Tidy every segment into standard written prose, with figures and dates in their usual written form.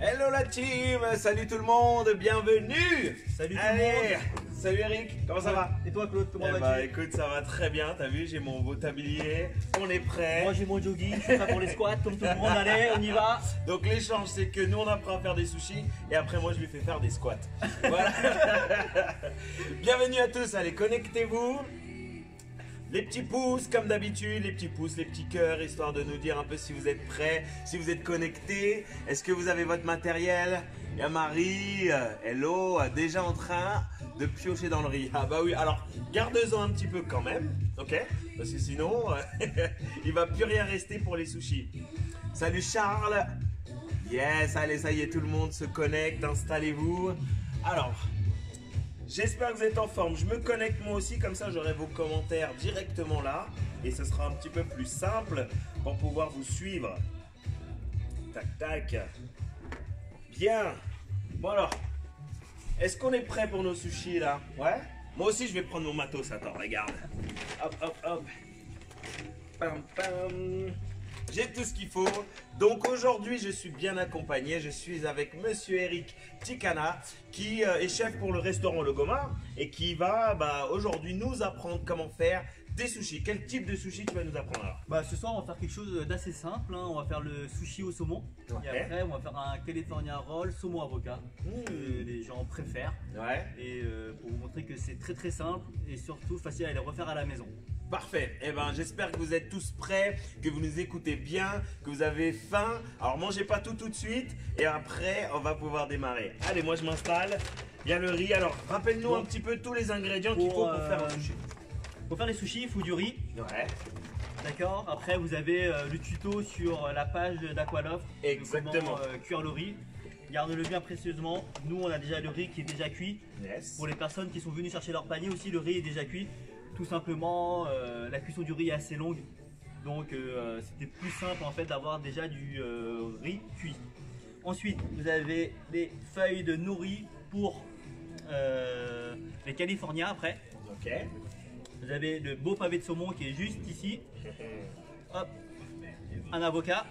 Hello la team, salut tout le monde, bienvenue. Salut tout le monde. Salut Eric, comment ça va? Et toi Claude, comment Eh vas-tu? bah écoute, ça va très bien, t'as vu, j'ai mon beau tablier, on est prêt. Moi j'ai mon jogging, je suis prêt pour les squats comme tout le monde, allez on y va. Donc l'échange c'est que nous on apprend à faire des sushis et après moi je lui fais faire des squats. Voilà. Bienvenue à tous, allez connectez-vous. Les petits pouces comme d'habitude, les petits pouces, les petits cœurs, histoire de nous dire un peu si vous êtes prêts, si vous êtes connectés, est-ce que vous avez votre matériel? Il y a Marie, hello, déjà en train de piocher dans le riz. Ah bah oui, alors garde-en un petit peu quand même, ok? Parce que sinon, il va plus rien rester pour les sushis. Salut Charles. Yes, allez, ça y est, tout le monde se connecte, installez-vous. Alors, j'espère que vous êtes en forme. Je me connecte moi aussi, comme ça j'aurai vos commentaires directement là. Et ce sera un petit peu plus simple pour pouvoir vous suivre. Tac, tac. Bien. Bon alors, est-ce qu'on est prêt pour nos sushis là? Ouais? Moi aussi je vais prendre mon matos, attends, regarde. Hop, hop, hop. Pam, pam. J'ai tout ce qu'il faut. Donc aujourd'hui, je suis bien accompagné. Je suis avec Monsieur Eric Tikana, qui est chef pour le restaurant Le Goma et qui va aujourd'hui nous apprendre comment faire des sushis. Quel type de sushi tu vas nous apprendre alors? Bah ce soir on va faire quelque chose d'assez simple, hein. On va faire le sushi au saumon. Ouais. Et après on va faire un California roll saumon avocat que les gens préfèrent. Ouais. Et pour vous montrer que c'est très simple et surtout facile à les refaire à la maison. Parfait. Eh ben, j'espère que vous êtes tous prêts, que vous nous écoutez bien, que vous avez faim. Alors, mangez pas tout de suite et après, on va pouvoir démarrer. Allez, moi, je m'installe. Il y a le riz. Alors, rappelle-nous un petit peu tous les ingrédients qu'il faut pour faire un sushi. Pour faire les sushis, il faut du riz. Ouais. D'accord. Après, vous avez le tuto sur la page d'Aqualoft. Exactement. Comment cuire le riz. Garde-le bien précieusement. Nous, on a déjà le riz qui est déjà cuit. Yes. Pour les personnes qui sont venues chercher leur panier aussi, le riz est déjà cuit. Tout simplement, la cuisson du riz est assez longue, donc c'était plus simple en fait d'avoir déjà du riz cuit. Ensuite, vous avez les feuilles de nori pour les California après. Ok. Vous avez le beau pavé de saumon qui est juste ici. Hop, un avocat.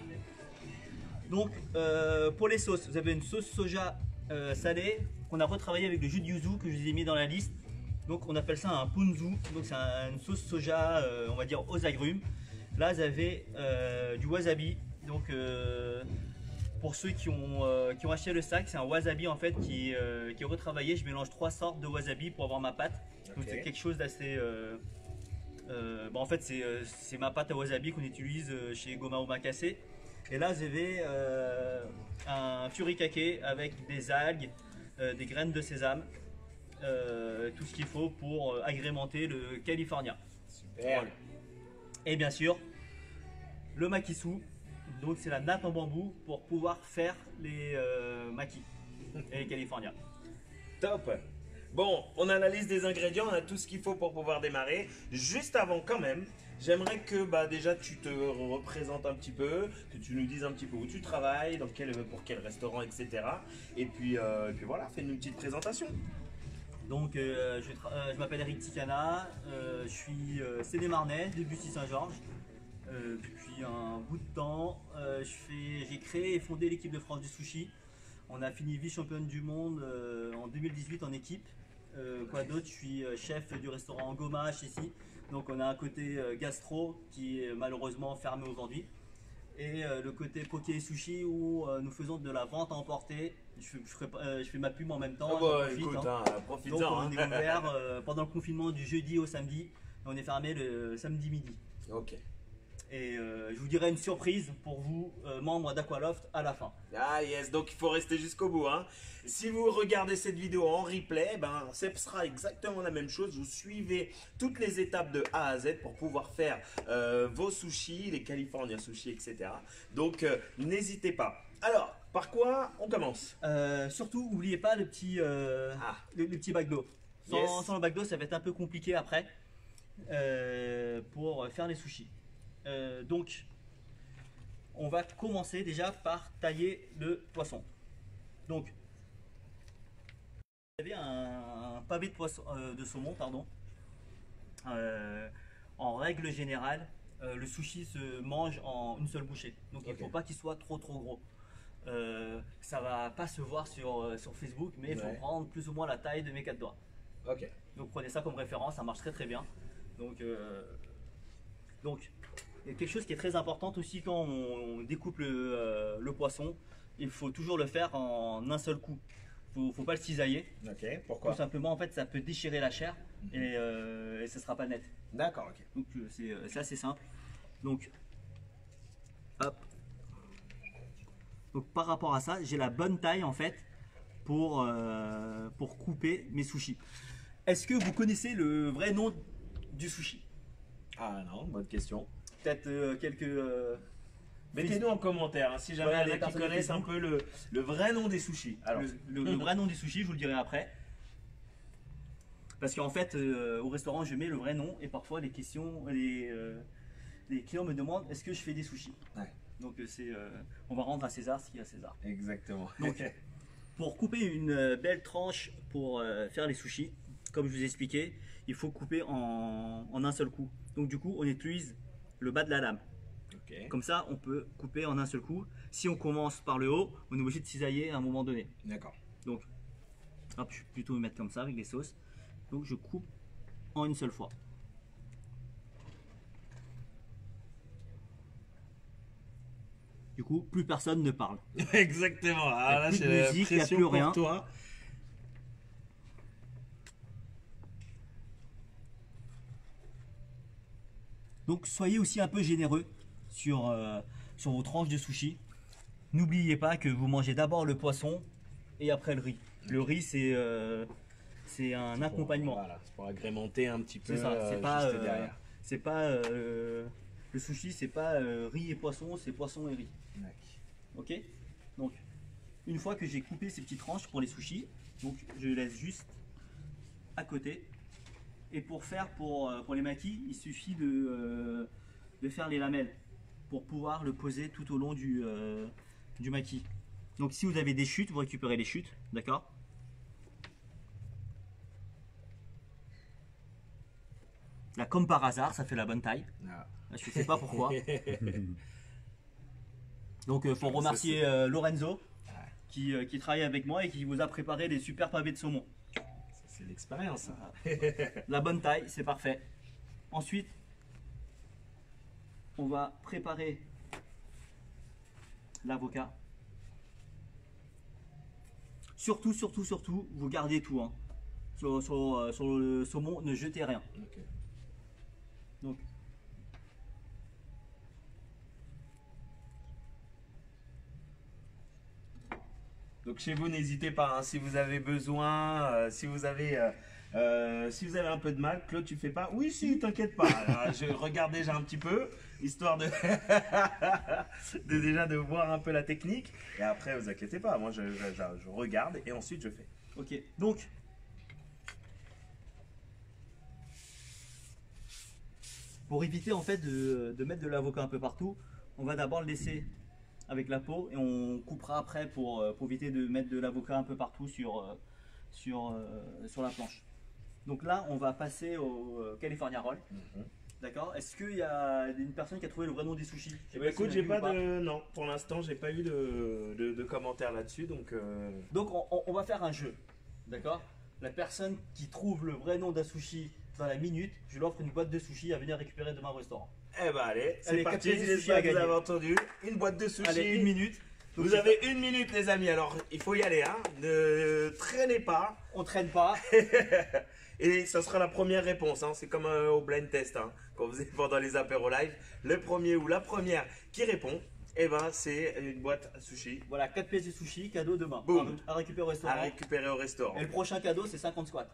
Donc pour les sauces, vous avez une sauce soja salée qu'on a retravaillée avec le jus de yuzu que je vous ai mis dans la liste. Donc on appelle ça un punzu, donc c'est une sauce soja, on va dire aux agrumes. Là vous avez du wasabi, donc pour ceux qui ont acheté le sac, c'est un wasabi en fait qui est retravaillé. Je mélange 3 sortes de wasabi pour avoir ma pâte. Donc c'est quelque chose d'assez... en fait c'est ma pâte à wasabi qu'on utilise chez Goma Omakase. Et là vous avez un furikake avec des algues, des graines de sésame. Tout ce qu'il faut pour agrémenter le California. Super. Et bien sûr, le makisu, donc c'est la natte en bambou pour pouvoir faire les makis et les California. Top. Bon, on a la liste des ingrédients, on a tout ce qu'il faut pour pouvoir démarrer. Juste avant quand même, j'aimerais que déjà tu te représentes un petit peu, que tu nous dises un petit peu où tu travailles, pour quel restaurant, etc. Et puis voilà, fais-nous une petite présentation. Donc je m'appelle Eric Tikana, je suis Seine-et-Marnais de Bussy-Saint-Georges. Depuis un bout de temps, j'ai créé et fondé l'équipe de France du sushi. On a fini vice-championne du monde en 2018 en équipe. Quoi d'autre? Je suis chef du restaurant Goma ici. Donc on a un côté gastro qui est malheureusement fermé aujourd'hui. Et le côté poké et sushi où nous faisons de la vente à emporter. Je fais ma pub en même temps. Profite-en. Donc on est ouvert pendant le confinement du jeudi au samedi. Et on est fermé le samedi midi. Ok. Et je vous dirai une surprise pour vous, membres d'Aqualoft, à la fin. Ah yes, donc il faut rester jusqu'au bout. Hein. Si vous regardez cette vidéo en replay, ce sera exactement la même chose. Vous suivez toutes les étapes de A à Z pour pouvoir faire vos sushis, les California sushis, etc. Donc n'hésitez pas. Alors, par quoi on commence? Surtout, n'oubliez pas le petit, le petit bac d'eau. Sans le bac d'eau, ça va être un peu compliqué après pour faire les sushis. Donc, on va commencer déjà par tailler le poisson. Donc, vous avez un pavé de poisson, de saumon, pardon. En règle générale, le sushi se mange en une seule bouchée. Donc, il ne faut pas qu'il soit trop gros. ça va pas se voir sur Facebook, mais il faut Ouais. prendre plus ou moins la taille de mes 4 doigts. Ok. Donc prenez ça comme référence, ça marche très très bien. Donc il y a quelque chose qui est très important aussi quand on découpe le poisson, il faut toujours le faire en un seul coup. Faut pas le cisailler. Ok. Tout Pourquoi? simplement, en fait, ça peut déchirer la chair et ça sera pas net. D'accord. Ok. Donc c'est assez simple. Donc hop. Donc par rapport à ça, j'ai la bonne taille en fait pour couper mes sushis. Est-ce que vous connaissez le vrai nom du sushi? Ah non, bonne question. Peut-être quelques. Mettez-nous en commentaire hein, si jamais Voilà, il y en a les qui personnes connaissent un Facebook. peu le vrai nom des sushis. Alors, Le vrai nom du sushi, je vous le dirai après. Parce qu'en fait, au restaurant, je mets le vrai nom et parfois les clients me demandent est-ce que je fais des sushis. Ouais. Donc on va rendre à César ce qu'il y a à César. exactement. Donc, pour couper une belle tranche pour faire les sushis, comme je vous ai expliqué, il faut couper en un seul coup. Donc du coup, on utilise le bas de la lame. ok. Comme ça, on peut couper en un seul coup. Si on commence par le haut, on est obligé de cisailler à un moment donné. D'accord. Donc, hop, je vais plutôt me mettre comme ça avec les sauces. Donc je coupe en une seule fois. Du coup, plus personne ne parle. exactement. Ah, là, plus de c'est la musique, y a pression plus pour rien. toi. Donc soyez aussi un peu généreux sur vos tranches de sushi. N'oubliez pas que vous mangez d'abord le poisson et après le riz. Le riz c'est un accompagnement. Voilà, c'est pour agrémenter un petit peu C'est ça, c'est juste pas, derrière. c'est pas le sushi, c'est pas riz et poisson, c'est poisson et riz. D'accord. Ok. Donc une fois que j'ai coupé ces petites tranches pour les sushis, donc je laisse juste à côté. Et pour les makis, il suffit de faire les lamelles pour pouvoir le poser tout au long du maki. Donc si vous avez des chutes, vous récupérez les chutes, d'accord? Là, comme par hasard, ça fait la bonne taille. Ah. Je ne sais pas pourquoi. Donc il faut remercier Lorenzo qui travaille avec moi et qui vous a préparé des super pavés de saumon. C'est l'expérience. La bonne taille, c'est parfait. Ensuite, on va préparer l'avocat. Surtout, vous gardez tout. Hein. Sur le saumon, ne jetez rien. Ok. Donc, Donc chez vous, n'hésitez pas, hein, si vous avez besoin, si vous avez un peu de mal, Claude, tu fais pas? Oui, si, t'inquiète pas. Alors, je regarde déjà un petit peu, histoire de, déjà de voir un peu la technique. Et après, vous inquiétez pas, moi je regarde et ensuite je fais. ok. Donc, pour éviter en fait de mettre de l'avocat un peu partout, on va d'abord le laisser avec la peau et on coupera après pour éviter de mettre de l'avocat un peu partout sur la planche. Donc là, on va passer au California Roll. D'accord. Est-ce qu'il y a une personne qui a trouvé le vrai nom des sushis? Eh ben, écoute, j'ai pas de. Non, pour l'instant, j'ai pas eu de commentaires là-dessus. Donc, Donc on va faire un jeu. D'accord. La personne qui trouve le vrai nom d'un sushi dans la minute, je lui offre une boîte de sushis à venir récupérer demain au restaurant. eh ben, allez, c'est Allez, parti. 4 pièces de sushi J'espère à que vous gagner. avez entendu. Une boîte de sushis. Allez, une minute. Donc, Vous avez une minute, les amis. Alors, il faut y aller. Hein. Ne traînez pas. on traîne pas. Et ça sera la première réponse. Hein. C'est comme au blind test hein, qu'on faisait pendant les apéros live. Le premier ou la première qui répond, eh ben, c'est une boîte à sushi Voilà, 4 pièces de sushi, cadeau demain. Boum. À récupérer au restaurant. à récupérer au restaurant. Et le prochain cadeau, c'est 50 squats.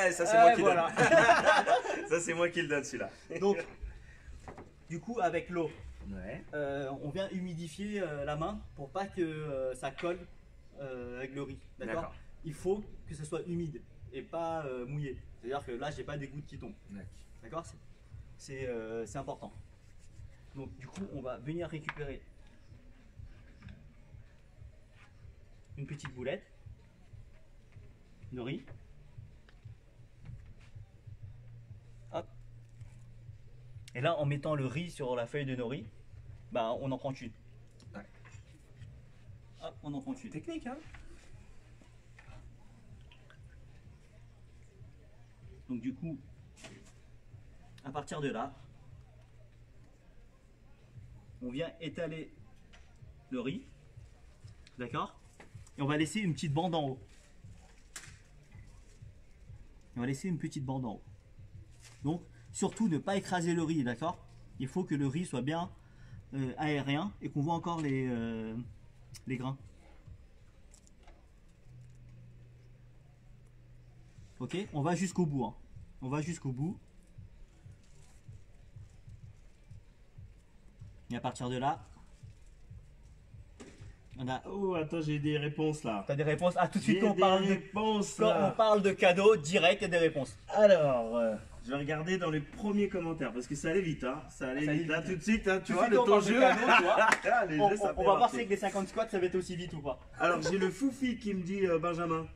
Eh, ça, c'est moi qui voilà. donne. Ça, c'est moi qui le donne, celui-là. Donc, du coup, avec l'eau, Ouais. on vient humidifier la main pour pas que ça colle avec le riz. D'accord. D'accord. Il faut que ce soit humide et pas mouillé. C'est-à-dire que là, j'ai pas des gouttes qui tombent. D'accord. C'est important. Donc, du coup, on va venir récupérer une petite boulette de riz. Hop. Et là, en mettant le riz sur la feuille de nori, bah, on en prend une. Ouais. on en compte une. Technique, hein. Donc du coup, à partir de là, on vient étaler le riz, d'accord? Et on va laisser une petite bande en haut. On va laisser une petite bande en haut. Donc, surtout ne pas écraser le riz, d'accord? Il faut que le riz soit bien aérien et qu'on voit encore les grains. Ok, on va jusqu'au bout. Hein. On va jusqu'au bout. Et à partir de là, on a. Oh, attends, j'ai des réponses là. T'as des réponses? Ah, tout de suite, J'ai on des parle réponses, quand là. on parle de cadeaux, direct, il y a des réponses. Alors, je vais regarder dans les premiers commentaires parce que ça allait vite, hein. Ça allait Ça allait vite. Là, vite. tout de suite, hein, tu Tout de vois, suite, le on ton parle de jeu. cadeaux, tu vois. Les On jeux, ça va fait voir marcher. si avec les 50 squats, ça va être aussi vite ou pas. Alors, j'ai le Foufi qui me dit Benjamin.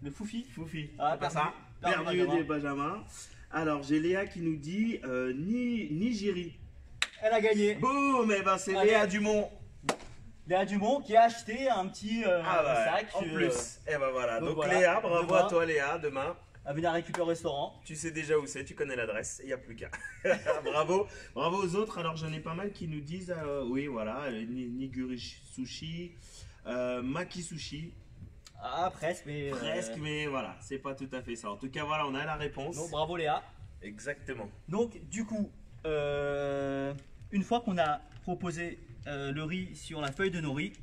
Le Foufi. Foufi. Ah, c'est pas perdu. ça. Perdu, Perdu des Benjamin. Alors, j'ai Léa qui nous dit Nigérie. Elle a gagné. Boum, et ben c'est Allez. Léa Dumont. Léa Dumont qui a acheté un petit sac. en plus. Et ben voilà. Donc voilà. Léa, bravo Demain. à toi Léa. Demain, À venir récupérer au restaurant. tu sais déjà où c'est, tu connais l'adresse, il n'y a plus qu'à. Bravo. Bravo aux autres. Alors j'en ai pas mal qui nous disent, oui voilà, Niguri Sushi, Maki Sushi. Ah, presque, mais. Presque, mais voilà, c'est pas tout à fait ça. En tout cas, voilà, on a la réponse. Donc, bravo Léa. Exactement. Donc, du coup, une fois qu'on a proposé le riz sur la feuille de nos riz,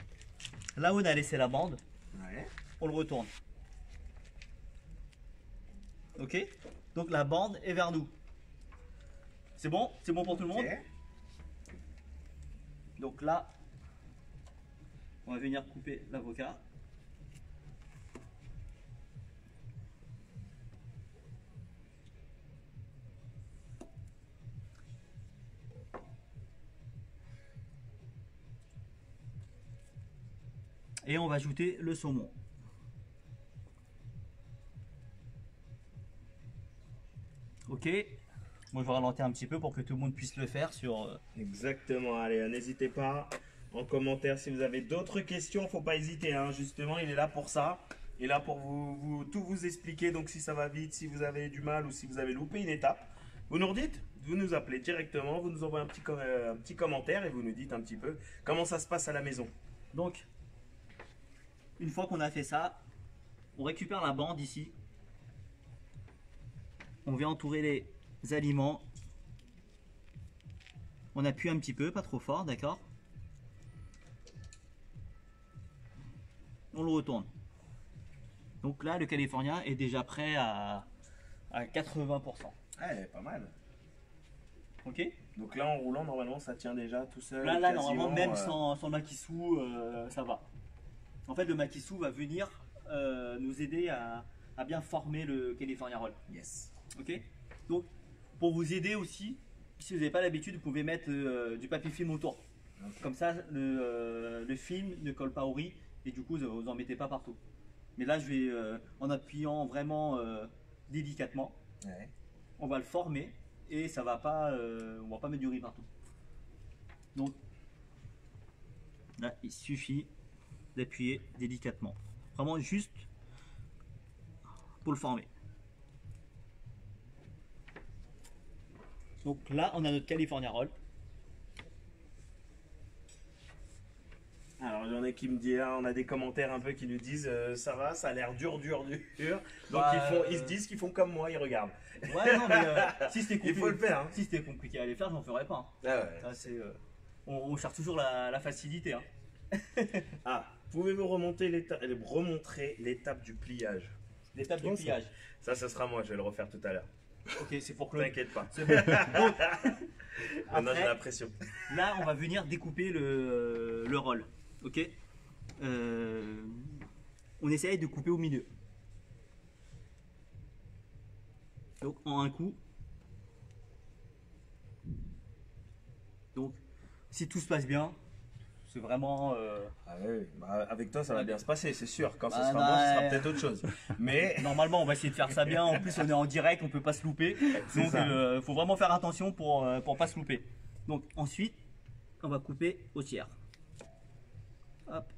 là où on a laissé la bande, Ouais. on le retourne. Ok? Donc la bande est vers nous. C'est bon? C'est bon pour tout le monde? Ok. Donc là, on va venir couper l'avocat. Et on va ajouter le saumon. Ok. Moi je vais ralentir un petit peu pour que tout le monde puisse le faire sur. Exactement. Allez, n'hésitez pas en commentaire si vous avez d'autres questions. Faut pas hésiter. Hein. Justement, il est là pour ça. Il est là pour tout vous expliquer. Donc, si ça va vite, si vous avez du mal ou si vous avez loupé une étape, vous nous redites, vous nous appelez directement, vous nous envoyez un petit commentaire et vous nous dites un petit peu comment ça se passe à la maison. Donc, une fois qu'on a fait ça, on récupère la bande ici. On vient entourer les aliments. On appuie un petit peu, pas trop fort, d'accord? On le retourne. Donc là, le Californien est déjà prêt à 80%. Ouais, pas mal. Ok? Donc là, en roulant, normalement, ça tient déjà tout seul. Là, quasiment, normalement, même sans le maquissou, ça va. En fait, le maquissou va venir nous aider à bien former le California Roll. Yes. Ok? Donc, pour vous aider aussi, si vous n'avez pas l'habitude, vous pouvez mettre du papier film autour. Ok. Comme ça, le film ne colle pas au riz et du coup, vous n'en mettez pas partout. Mais là, je vais, en appuyant vraiment délicatement, Ouais. on va le former et ça va pas, on va pas mettre du riz partout. Donc, là, il suffit d'appuyer délicatement. Vraiment juste pour le former. Donc là, on a notre California Roll. Alors, il y en a qui me disent, on a des commentaires un peu qui nous disent ça va, ça a l'air dur. Donc, Bah, ils se disent qu'ils font comme moi, ils regardent. Ouais, non, mais si c'était compliqué, Il faut le faire. Hein. si c'était compliqué à les faire, j'en ferais pas. Hein. Ah ouais. Ça, c'est, on cherche toujours la facilité. Hein. Ah, pouvez-vous remontrer l'étape du pliage? L'étape du Bon, ça. pliage. Ça sera moi, je vais le refaire tout à l'heure. Ok, c'est pour Claude. T'inquiète pas. C'est bon. Donc, Maintenant, j'ai après, la pression. là, on va venir découper le roll. Ok. On essaye de couper au milieu. Donc en un coup. Donc si tout se passe bien, c'est vraiment. Ah oui, bah, avec toi, ça va bien se passer, c'est sûr. Quand ce Bah, sera bah, bon, ce sera peut-être autre chose. Mais Normalement, on va essayer de faire ça bien. En plus, on est en direct, on peut pas se louper. C'est Donc, ça. faut vraiment faire attention pour pas se louper. Donc ensuite, on va couper au tiers. Hop.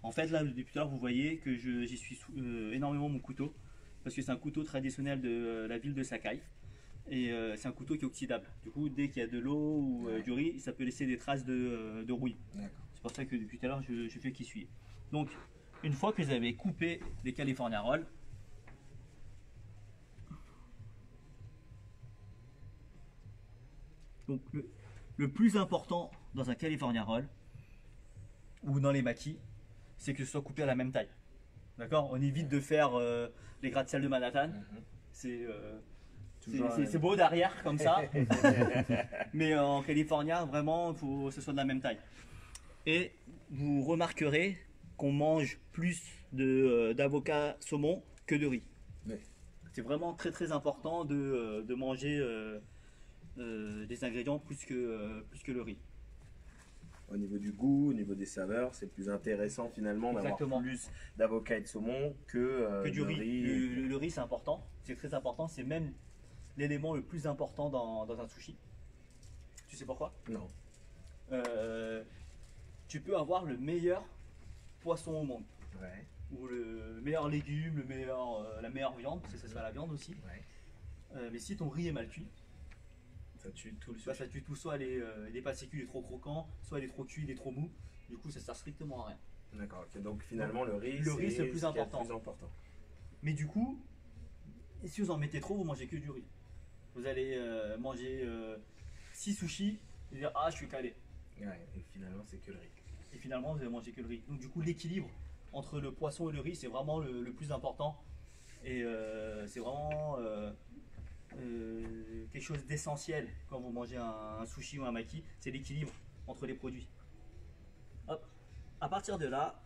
En fait, là, depuis tout à l'heure, vous voyez que j'essuie énormément mon couteau, parce que c'est un couteau traditionnel de la ville de Sakai. Et c'est un couteau qui est oxydable. Du coup, dès qu'il y a de l'eau ou du riz, ça peut laisser des traces de rouille. C'est pour ça que depuis tout à l'heure, je fais qu'essuyer. Donc, une fois que vous avez coupé les California Rolls, donc le plus important dans un California Roll ou dans les maquis, c'est que ce soit coupé à la même taille. D'accord? On évite de faire les gratte-ciel de Manhattan. C'est beau derrière comme ça. Mais en California, vraiment, il faut que ce soit de la même taille. Et vous remarquerez qu'on mange plus d'avocat saumon que de riz. Ouais. C'est vraiment très très important de manger des ingrédients plus que le riz. Au niveau du goût, au niveau des saveurs, c'est plus intéressant finalement d'avoir plus d'avocat et de saumon que du riz. riz. Le riz, c'est important, c'est très important, c'est même l'élément le plus important dans un sushi. Tu sais pourquoi? Non. Tu peux avoir le meilleur poisson au monde. Ouais. Ou le meilleur légume, la meilleure viande, parce que ça se fait à la viande aussi. Ouais. Mais si ton riz est mal cuit, Ça tue tout le sushi. bah, ça tue tout, soit il est pas assez cuit, il est trop croquant, soit il est trop cuit, il est trop mou. Du coup, ça sert strictement à rien. D'accord, ok. Donc finalement le riz, c'est le plus ce qui est important. le plus important. Mais du coup, si vous en mettez trop, vous mangez que du riz. Vous allez manger 6 sushis et dire ah je suis calé. Ouais, et finalement c'est que le riz. Et finalement vous allez manger que le riz. Donc du coup l'équilibre entre le poisson et le riz c'est vraiment le plus important. Et c'est vraiment quelque chose d'essentiel quand vous mangez un sushi ou un maki, c'est l'équilibre entre les produits. Hop. À partir de là,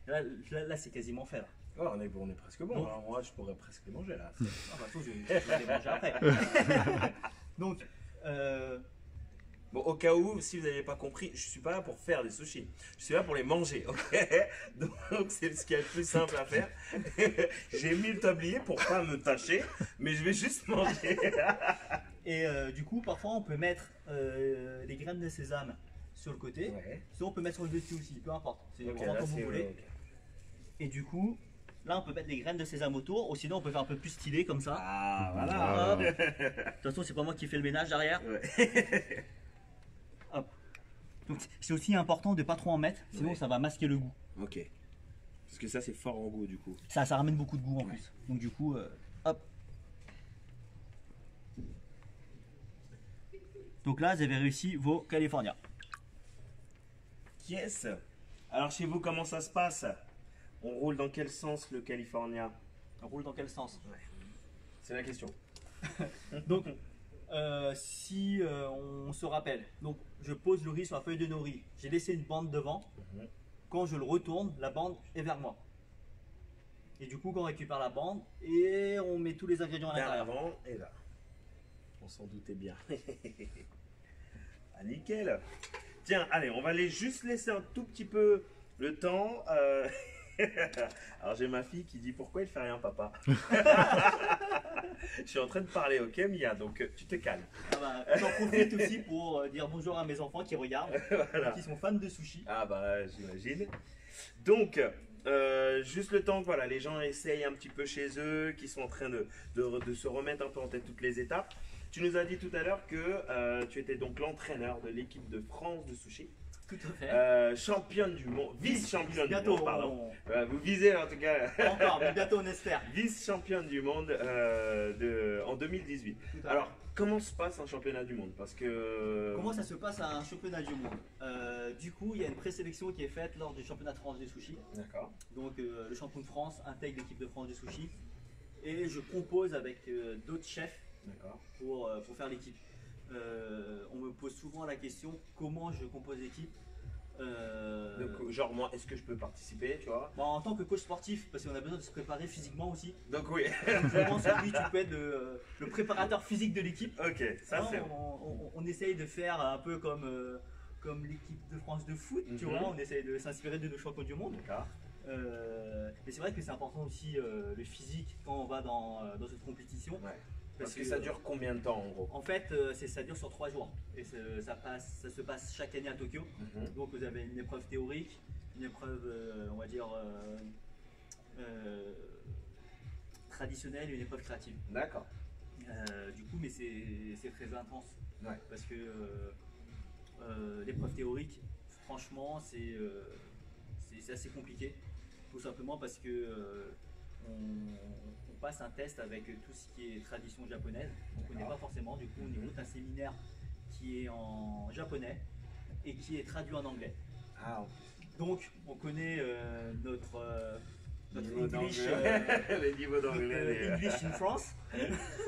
là c'est quasiment fait là. Oh, on est presque bon. Donc, Alors moi je pourrais presque les manger là. Ah bah, je vais les manger après. Donc, Bon, au cas où, si vous n'avez pas compris, je suis pas là pour faire des sushis. Je suis là pour les manger, ok? Donc c'est ce qui est le plus simple à faire. J'ai mis le tablier pour pas me tâcher, mais je vais juste manger. et du coup, parfois on peut mettre les graines de sésame sur le côté. Ouais. Sinon, on peut mettre sur le dessus aussi, peu importe. C'est Ok, vraiment là, comme vous c'est voulez. ok. Et du coup, là on peut mettre des graines de sésame autour, ou sinon on peut faire un peu plus stylé comme ça. Ah, voilà. Hop. De toute façon, c'est pas moi qui fais le ménage derrière. Ouais. Hop. Donc c'est aussi important de pas trop en mettre, sinon Ouais. ça va masquer le goût. Ok. Parce que ça c'est fort en goût du coup. Ça ramène beaucoup de goût en plus. Donc du coup, hop. Donc là, vous avez réussi vos California. Yes. Alors chez vous comment ça se passe? On roule dans quel sens le California? On roule dans quel sens? C'est la question. Donc, si on se rappelle, donc je pose le riz sur la feuille de nori, j'ai laissé une bande devant. Mhm. Quand je le retourne, la bande est vers moi. Et du coup, quand on récupère la bande et on met tous les ingrédients à Vers l'intérieur. l'avant et là. On s'en doutait bien. Ah, nickel. Tiens, allez, on va aller juste laisser un tout petit peu le temps. Alors j'ai ma fille qui dit pourquoi il fait rien papa. Je suis en train de parler, ok Mia, donc tu te calmes. Ah bah, j'en profite aussi pour dire bonjour à mes enfants qui regardent, Voilà. qui sont fans de sushi. Ah bah j'imagine. Donc juste le temps que voilà, les gens essayent un petit peu chez eux, qui sont en train de se remettre un peu en tête toutes les étapes. Tu nous as dit tout à l'heure que tu étais donc l'entraîneur de l'équipe de France de sushi. Tout à fait. Championne du monde, vice-championne du Bientôt, monde, pardon. Vous visez en tout cas. pas encore, mais bientôt on espère. Vice-championne du monde en 2018. Tout à fait. Alors, comment se passe un championnat du monde? Parce que. Comment ça se passe à un championnat du monde? Du coup, il y a une présélection qui est faite lors du championnat de France du sushi. D'accord. Donc, le champion de France intègre l'équipe de France du sushi. Et je compose avec d'autres chefs D'accord. pour faire l'équipe. On me pose souvent la question comment je compose l'équipe. Donc, genre, moi, est-ce que je peux participer, tu vois? Bon, en tant que coach sportif, parce qu'on a besoin de se préparer physiquement aussi. Donc, oui. Donc, je pense que oui, tu peux être le préparateur physique de l'équipe. Ok, ça Non, c'est. on essaye de faire un peu comme l'équipe de France de foot, tu Mhm. vois, on essaye de s'inspirer de nos champions du monde. D'accord. Mais c'est vrai que c'est important aussi le physique quand on va dans une compétition. Ouais. Parce que ça dure combien de temps en gros? En fait, ça dure sur 3 jours. Et ça se passe chaque année à Tokyo. Donc vous avez une épreuve théorique, une épreuve, on va dire, traditionnelle et une épreuve créative. D'accord. Du coup, mais c'est très intense. Ouais. Parce que l'épreuve théorique, franchement, c'est assez compliqué. Tout simplement parce que on passe un test avec tout ce qui est tradition japonaise. On ne connaît pas forcément. Du coup, on écoute un séminaire qui est en japonais et qui est traduit en anglais. Ah, donc, on connaît notre niveau English, les niveaux d'anglais. English in France.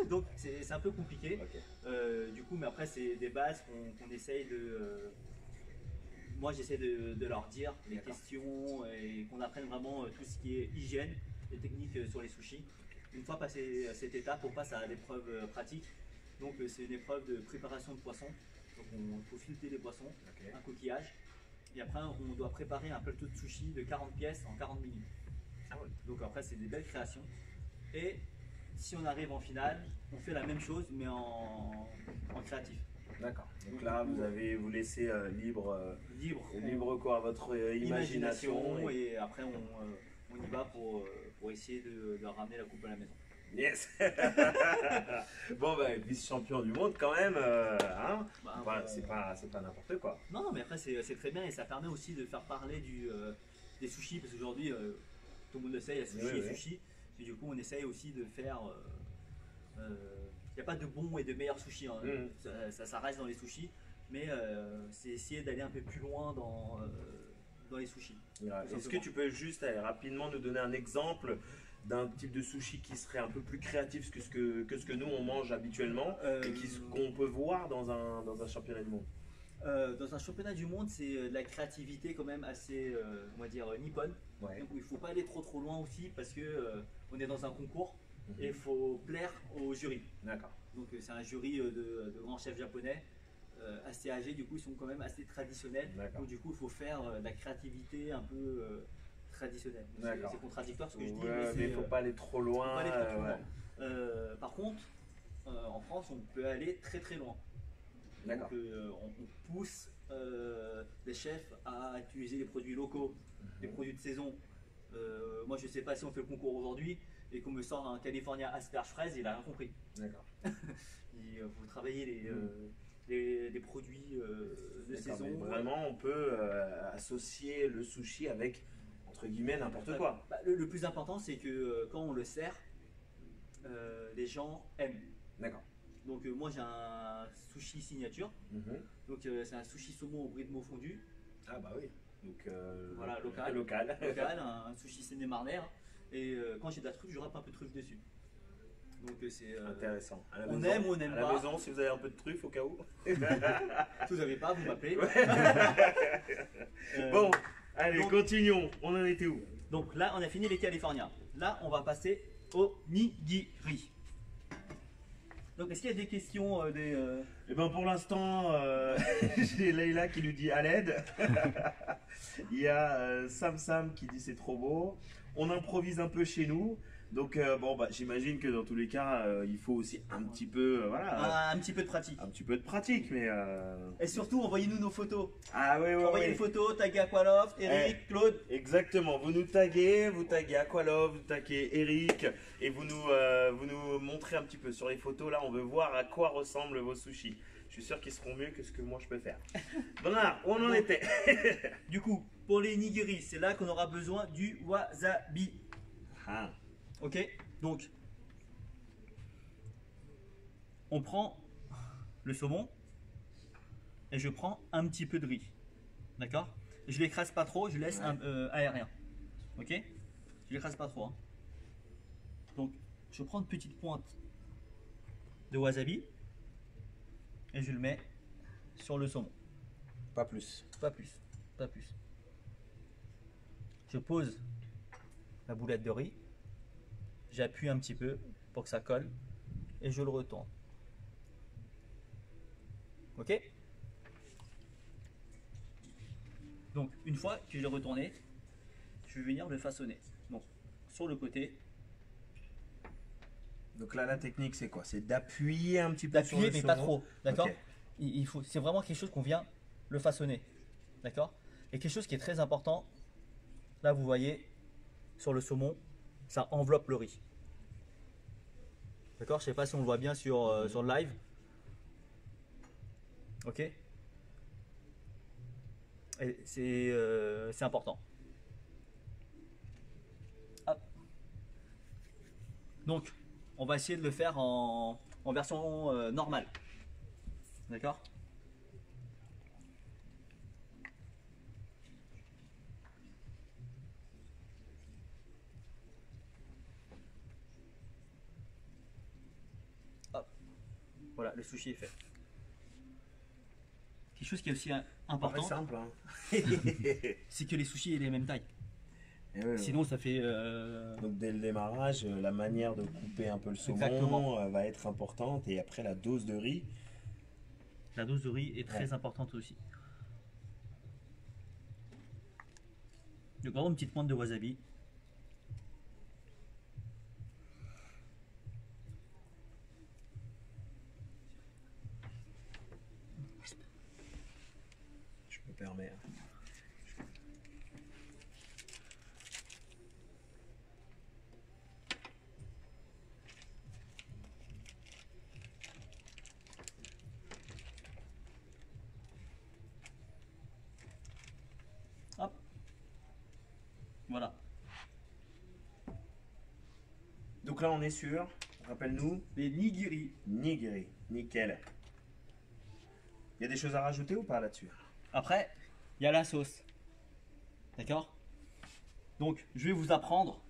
Donc, c'est un peu compliqué. Okay. Du coup, mais après, c'est des bases qu'on essaye de. Moi, j'essaie de leur dire les questions et qu'on apprenne vraiment tout ce qui est hygiène et technique sur les sushis. Une fois passé cette étape, on passe à l'épreuve pratique. Donc, c'est une épreuve de préparation de poissons. Donc, il faut fileter les poissons, un coquillage. Et après, on doit préparer un plateau de sushi de 40 pièces en 40 minutes. Ah ouais. Donc, après, c'est des belles créations. Et si on arrive en finale, on fait la même chose, mais en créatif. D'accord. Donc là, vous laissez libre cours à votre imagination. Et après, on y va pour essayer de ramener la coupe à la maison. Yes. Bon, bah, vice-champion du monde quand même, hein, c'est pas n'importe quoi. Non, mais après, c'est très bien et ça permet aussi de faire parler des sushis parce qu'aujourd'hui, tout le monde le sait, il y a sushi et sushi. Et du coup, on essaye aussi de faire. Il n'y a pas de bons et de meilleurs sushis, hein. Ça reste dans les sushis, mais c'est essayer d'aller un peu plus loin dans les sushis. Est-ce que tu peux juste rapidement nous donner un exemple d'un type de sushi qui serait un peu plus créatif que ce que nous on mange habituellement et qu'on peut voir dans un championnat du monde? Dans un championnat du monde, c'est de la créativité quand même assez, on va dire, nippone. Ouais. Donc, il ne faut pas aller trop loin aussi parce que on est dans un concours et il faut plaire au jury. D'accord. Donc c'est un jury de grands chefs japonais assez âgés, du coup ils sont quand même assez traditionnels. Donc du coup il faut faire de la créativité un peu traditionnelle. C'est contradictoire ce que je dis, mais il ne faut pas aller trop loin. Par contre, en France on peut aller très très loin. Donc on pousse les chefs à utiliser les produits locaux, les produits de saison. Moi je ne sais pas si on fait le concours aujourd'hui et qu'on me sort un California asperge fraise, il a rien compris. D'accord. Vous travaillez les produits de saison. Vraiment, on peut associer le sushi avec, entre guillemets, n'importe quoi. Le plus important, c'est que quand on le sert, les gens aiment. D'accord. Donc moi j'ai un sushi signature. Donc c'est un sushi saumon au brie de veau fondu. Ah bah oui. Donc voilà, local, un sushi séné-marnais. Et quand j'ai de la truffe, je râpe un peu de truffe dessus. Donc c'est intéressant. On aime ou on n'aime pas. À la maison, si vous avez un peu de truffe au cas où. Si vous n'avez pas, vous m'appelez. Bon, allez, continuons. On en était où? Donc là, on a fini les Californiens. Là, on va passer au nigiri. Donc, est-ce qu'il y a des questions Eh ben pour l'instant, j'ai Leïla qui nous dit à l'aide. Il y a Sam qui dit c'est trop beau. On improvise un peu chez nous. Donc bon, bah, j'imagine que dans tous les cas, il faut aussi un petit peu, un petit peu de pratique. Un petit peu de pratique, mais. Et surtout, envoyez-nous nos photos. Ah oui, oui. Envoyez les photos, taguez Aqualoft, Eric, Claude. Exactement. Vous nous taguez Aqualoft, vous taguez Eric, et vous nous montrez un petit peu sur les photos. Là, on veut voir à quoi ressemblent vos sushis. Je suis sûr qu'ils seront mieux que ce que moi je peux faire. Voilà, où on en était. Du coup, pour les nigiri, c'est là qu'on aura besoin du wasabi. Ah. Ok, donc on prend le saumon et je prends un petit peu de riz. D'accord? Je l'écrase pas trop, je laisse aérien. Ok? Je l'écrase pas trop. Hein. Donc je prends une petite pointe de wasabi et je le mets sur le saumon. Pas plus. Pas plus. Pas plus. Je pose la boulette de riz. J'appuie un petit peu pour que ça colle et je le retourne. Ok? Donc une fois que je l'ai retourné, je vais venir le façonner. Donc sur le côté. Donc là, la technique, c'est quoi? C'est d'appuyer un petit peu sur D'appuyer, le mais pas saumon. trop. D'accord. Ok. C'est vraiment quelque chose qu'on vient le façonner. D'accord. Et quelque chose qui est très important, là vous voyez, sur le saumon, ça enveloppe le riz. D'accord. Je sais pas si on le voit bien sur le live. Ok. Et c'est important. Hop. Donc, on va essayer de le faire en version normale. D'accord. Hop. Voilà, le sushi est fait. Quelque chose qui est aussi important, simple. Hein. c'est que les sushis aient les mêmes tailles. Et ouais, Sinon, ça fait. Donc dès le démarrage, la manière de couper un peu le saumon Exactement. va être importante. Et après, la dose de riz. La dose de riz est très importante aussi. Donc, vraiment une petite pointe de wasabi. Je me permets. Hop. Voilà. Donc là, on est sur, rappelle-nous, Les nigiri. nigiri. Nickel. Il y a des choses à rajouter ou pas là-dessus? Après, il y a la sauce. D'accord. Donc, je vais vous apprendre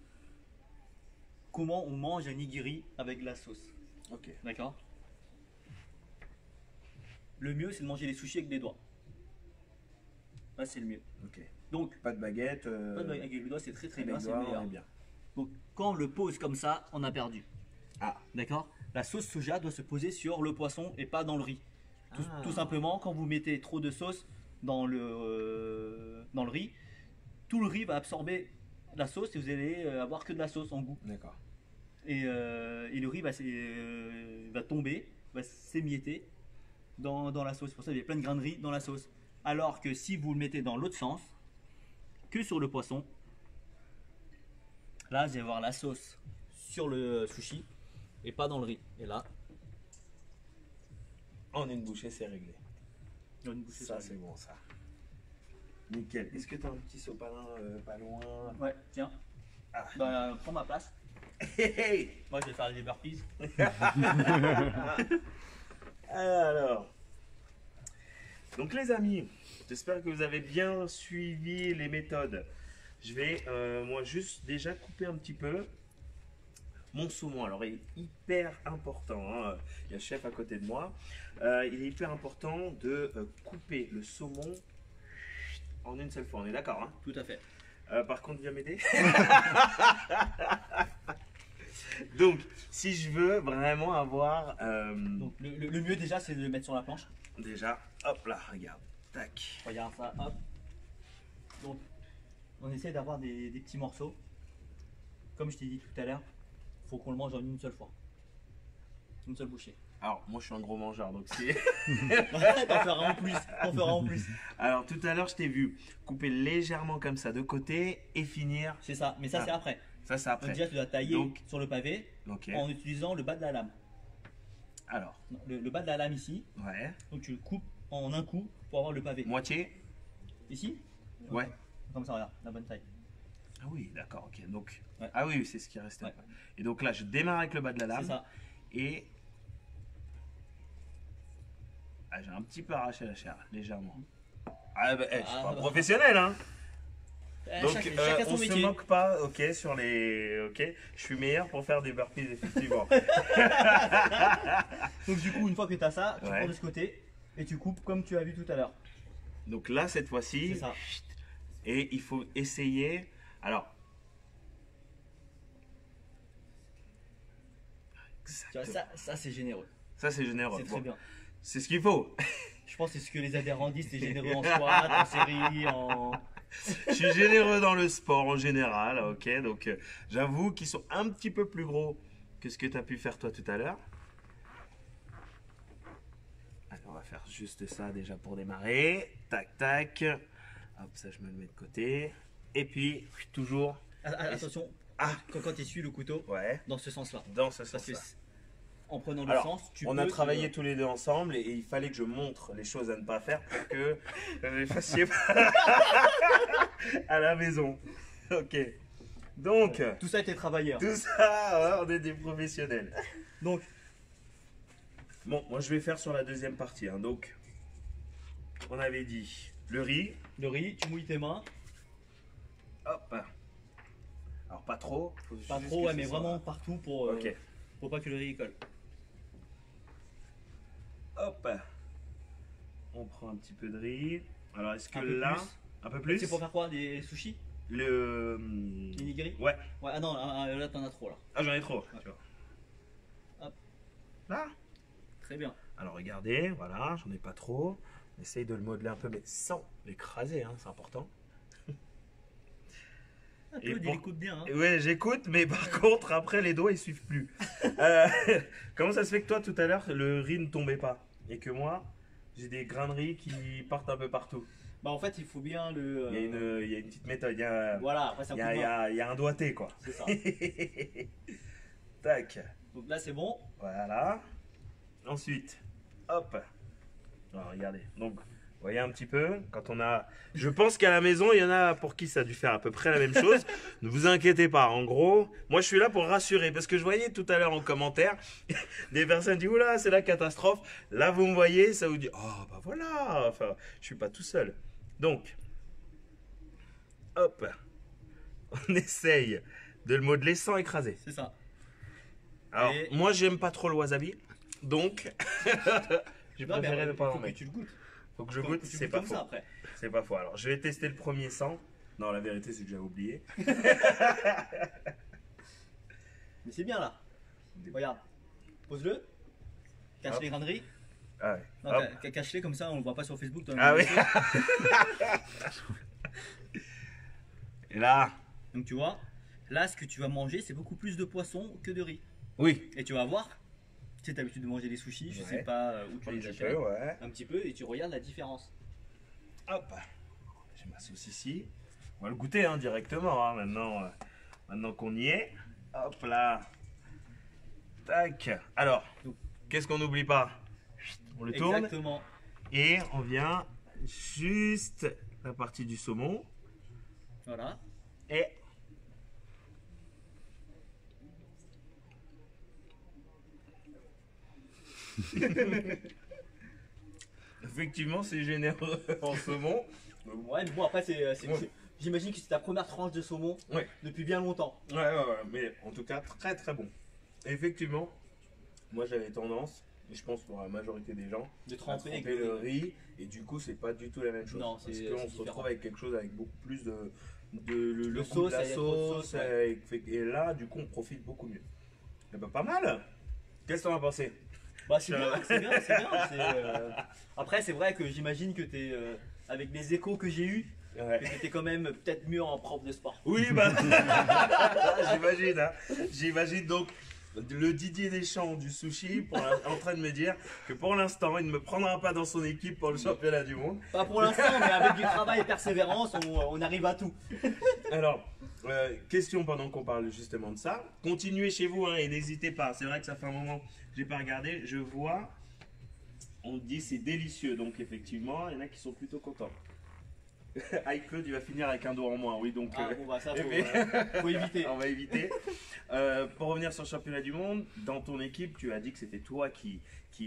comment on mange un nigiri avec de la sauce. Ok. D'accord. Le mieux, c'est de manger les sushis avec des doigts. Là, c'est le mieux. Ok. Donc, Pas de baguette. pas de- avec les doigts, c'est très très bien, avec c'est le doigts, meilleur. on est bien. Donc, quand on le pose comme ça, on a perdu. Ah. D'accord. La sauce soja doit se poser sur le poisson et pas dans le riz. Tout, Ah. tout simplement, quand vous mettez trop de sauce dans le riz, tout le riz va absorber la sauce et vous allez avoir que de la sauce en goût. D'accord. Et le riz va tomber, va s'émietter dans la sauce. C'est pour ça qu'il y a plein de grains de riz dans la sauce. Alors que si vous le mettez dans l'autre sens, que sur le poisson, là vous allez avoir la sauce sur le sushi et pas dans le riz. Et là, En une bouchée, c'est réglé. il y a une bouchée Ça, sur c'est bon, ça. Nickel. Est-ce que tu as un petit sopalin pas loin? le- Ouais, tiens. Ah. Bah, prends ma place. Hey, hey. Moi je vais faire des burpees. Alors, donc les amis, j'espère que vous avez bien suivi les méthodes. Je vais moi juste déjà couper un petit peu mon saumon. Alors il est hyper important, hein. Il y a le chef à côté de moi. Il est hyper important de couper le saumon en une seule fois. On est d'accord, hein? Tout à fait. Par contre, viens m'aider. Donc, si je veux vraiment avoir Donc le mieux déjà c'est de le mettre sur la planche. déjà, hop là, regarde, tac. Regarde ça, hop. Donc, on essaie d'avoir des petits morceaux. Comme je t'ai dit tout à l'heure, il faut qu'on le mange en une seule fois. Une seule bouchée. Alors, moi, je suis un gros mangeur, donc si. T'en feras en plus. T'en feras en plus. Alors, tout à l'heure, je t'ai vu couper légèrement comme ça de côté et finir. C'est ça, mais ça Ah. c'est après. Ça, c'est Donc après. déjà tu dois tailler Donc- sur le pavé Ok. en utilisant le bas de la lame. Alors, Non, le bas de la lame ici, ouais. donc tu le coupes en un coup pour avoir le pavé. Moitié. Ici. Ouais. Comme ça, regarde, la bonne taille. Ah oui, d'accord, ok. Donc, Ouais. ah oui, c'est ce qui restait. Ouais. Et donc là, je démarre avec le bas de la C'est lame. ça. Et. Ah, j'ai un petit peu arraché la chair, légèrement. Ah, bah, je suis Ah, pas bah. professionnel, hein. Donc, chacun son on se métier. moque pas, ok, sur les. Ok, je suis meilleur pour faire des burpees, effectivement. Donc du coup, une fois que tu as ça, tu Ouais. prends de ce côté et tu coupes comme tu as vu tout à l'heure. Donc là, cette fois-ci, C'est ça. et il faut essayer. Alors. Tu vois, ça c'est généreux. Ça, c'est généreux. C'est Bon, très bien. c'est ce qu'il faut. Je pense que c'est ce que les adhérents disent, c'est généreux en squat, en série, en... Je suis généreux dans le sport en général, ok. Donc, j'avoue qu'ils sont un petit peu plus gros Qu'est-ce que tu as pu faire toi tout à l'heure? Allez, on va faire juste ça déjà pour démarrer. Tac, tac. Hop, ça je me le mets de côté. Et puis, toujours. Attention, quand tu essuies le couteau, Ouais, dans ce sens-là. dans ce Parce que sens-là. en prenant le Alors, sens, tu on peux a travaillé tous les deux ensemble et il fallait que je montre les choses à ne pas faire pour que vous ne fassiez pas à la maison. Ok. Donc, Tout ça a été travaillé. Hein. tout ça, ouais, on est des professionnels. Donc, Bon, moi je vais faire sur la deuxième partie. Hein. Donc, on avait dit le riz. le riz, tu mouilles tes mains. Hop. Alors, pas trop. Faut Pas juste trop, que ouais, ce mais soit- vraiment partout Ok. pour pas que le riz y colle. Hop. On prend un petit peu de riz. Alors, est-ce que Un peu là. plus. Un peu plus C'est pour faire quoi? Des sushis? Le. Des nigiri? Ouais. Ouais, ah non, là t'en as trop là. Ah, j'en ai trop. Ouais. Tu vois. Hop. Là. Très bien. Alors regardez, voilà, j'en ai pas trop. On essaye de le modeler un peu, mais sans l'écraser, hein, c'est important. Ah, Et Claude, pour- il écoute bien. Hein. Ouais, j'écoute, mais par contre, après, les doigts, ils suivent plus. Euh, comment ça se fait que toi, tout à l'heure, le riz ne tombait pas? Et que moi, j'ai des grains de riz qui partent un peu partout. Bah en fait, il faut bien le. Il y a une petite méthode, il y a, Voilà, après c'est un il y coup a- de il y main. a- il y a un doigté, quoi. C'est ça. Tac, Donc là c'est bon. voilà. Ensuite, hop. Alors, regardez, donc, vous voyez un petit peu, quand on a... Je pense qu'à la maison, il y en a pour qui ça a dû faire à peu près la même chose. Ne vous inquiétez pas, en gros, moi je suis là pour rassurer, parce que je voyais tout à l'heure en commentaire, des personnes disent, oula, c'est la catastrophe. Là, vous me voyez, ça vous dit, oh, bah voilà, enfin, je suis pas tout seul. Donc, hop, on essaye de le modeler sans écraser. C'est ça. Alors, Et- moi, j'aime pas trop le wasabi, donc, j'ai Non, mais préféré ne pas en faut que mettre. tu le goûtes. Faut que je Faut goûte, que tu c'est goûtes pas comme faux. ça après. C'est pas faux. Alors, je vais tester le premier sans. Non, la vérité, c'est que j'avais oublié. Mais c'est bien là. Regarde. Pose-le. Cache Hop. les grains de riz. Ah ouais. Non, Hop. cache-les comme ça, on le voit pas sur Facebook. toi, Ah on oui. le sait. Et là. Donc tu vois, là ce que tu vas manger, c'est beaucoup plus de poisson que de riz. Oui. Et tu vas voir, tu sais, t'as l'habitude de manger des sushis, je Ouais. sais pas où tu Un les petit achètes. peu, ouais. Un petit peu, et tu regardes la différence. Hop. J'ai ma sauce ici. On va le goûter hein, directement hein, maintenant, maintenant qu'on y est. Hop là. Tac. Alors, qu'est-ce qu'on n'oublie pas? On le tourne. Exactement. Et on vient juste la partie du saumon. Voilà. Et effectivement, c'est généreux en saumon. Ouais, mais bon, après, Ouais. j'imagine que c'est ta première tranche de saumon Ouais. depuis bien longtemps. Ouais, mais en tout cas, très très bon. Effectivement, moi j'avais tendance, et je pense pour la majorité des gens, De à tremper avec tremper le riz, et du coup, c'est pas du tout la même chose. Non, parce c'est qu'on se différent. retrouve avec quelque chose avec beaucoup plus le goût sauce, de la il y a trop de sauce, sauce, ouais. et là, du coup, on profite beaucoup mieux. Et ben, pas mal. Qu'est-ce que t'en as pensé? Bah, c'est bien, c'est bien, c'est bien. Après, c'est vrai que j'imagine que t'es, avec les échos que j'ai eus, Ouais. que t'étais quand même peut-être mieux en prof de sport. Oui, bah, j'imagine, hein. J'imagine donc le Didier Deschamps du sushi en train de me dire que pour l'instant, il ne me prendra pas dans son équipe pour le championnat du monde. Pas pour l'instant, mais avec du travail et persévérance, on arrive à tout. Alors, question pendant qu'on parle justement de ça. Continuez chez vous hein, et n'hésitez pas. C'est vrai que ça fait un moment que j'ai pas regardé. Je vois, on dit c'est délicieux. Donc effectivement, il y en a qui sont plutôt contents. Aïe Claude, il va finir avec un dos en moins. Oui, donc Ah, bon, bah, ça, eh faut éviter. on va éviter. Pour revenir sur le championnat du monde, dans ton équipe, tu as dit que c'était toi qui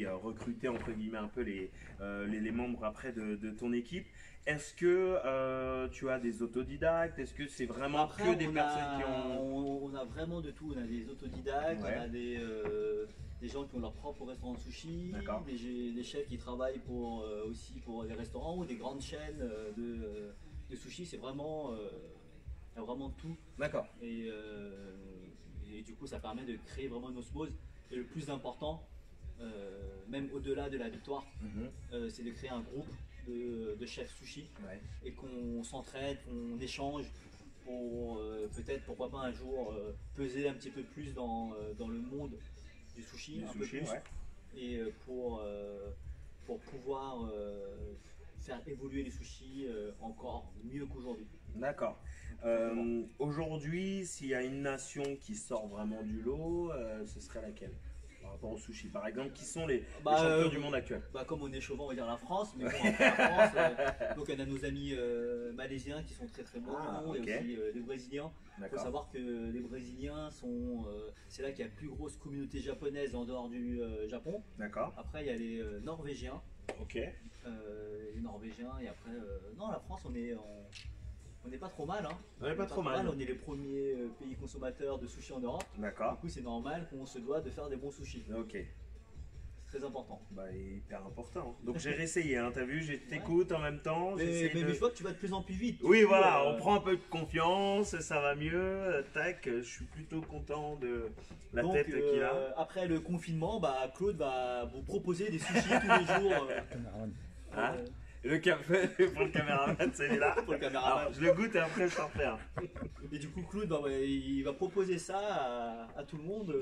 recrutais entre guillemets un peu les membres après de ton équipe. Est-ce que tu as des autodidactes? Est-ce que c'est vraiment Après, que des personnes qui ont... on a vraiment de tout. On a des autodidactes, Ouais. on a des gens qui ont leur propre restaurant de sushi, D'accord. des chefs qui travaillent aussi pour des restaurants ou des grandes chaînes de sushi. C'est vraiment, il y a vraiment tout. D'accord. Et du coup, ça permet de créer vraiment une osmose. Et le plus important, même au-delà de la victoire, Mhm. c'est de créer un groupe de chefs sushi Ouais. et qu'on s'entraide, qu'on échange. pour peut-être, pourquoi pas un jour, peser un petit peu plus dans le monde du sushi, un peu plus, ouais. et pour pouvoir faire évoluer les sushis encore mieux qu'aujourd'hui. D'accord. Aujourd'hui, s'il y a une nation qui sort vraiment du lot, ce serait laquelle? Par rapport au sushi, par exemple, qui sont les champions du monde actuels? Comme on est chauvin, on va dire la France, mais bon, après la France, donc on a nos amis malaisiens qui sont très très bons, et aussi les Brésiliens. Il faut savoir que les Brésiliens sont, c'est là qu'il y a la plus grosse communauté japonaise en dehors du Japon. D'accord. Après, il y a les Norvégiens. Ok. Les Norvégiens, et après, non, la France, on n'est pas trop mal. Hein. On n'est pas trop mal. On est les premiers pays consommateurs de sushi en Europe. D'accord. Du coup, c'est normal qu'on se doit de faire des bons sushis. Ok. C'est très important. Bah, hyper important. Donc j'ai réessayé, hein, t'as vu, je t'écoute en même temps. Mais je vois que tu vas de plus en plus vite. Oui, voilà, on prend un peu de confiance, ça va mieux. Tac, je suis plutôt content de la tête qu'il a. Après le confinement, Claude va vous proposer des sushis tous les jours. Le café pour le caméraman, c'est là. Pour le caméraman. Alors, je le goûte et après je t'en refais. Et du coup, Claude, il va proposer ça à tout le monde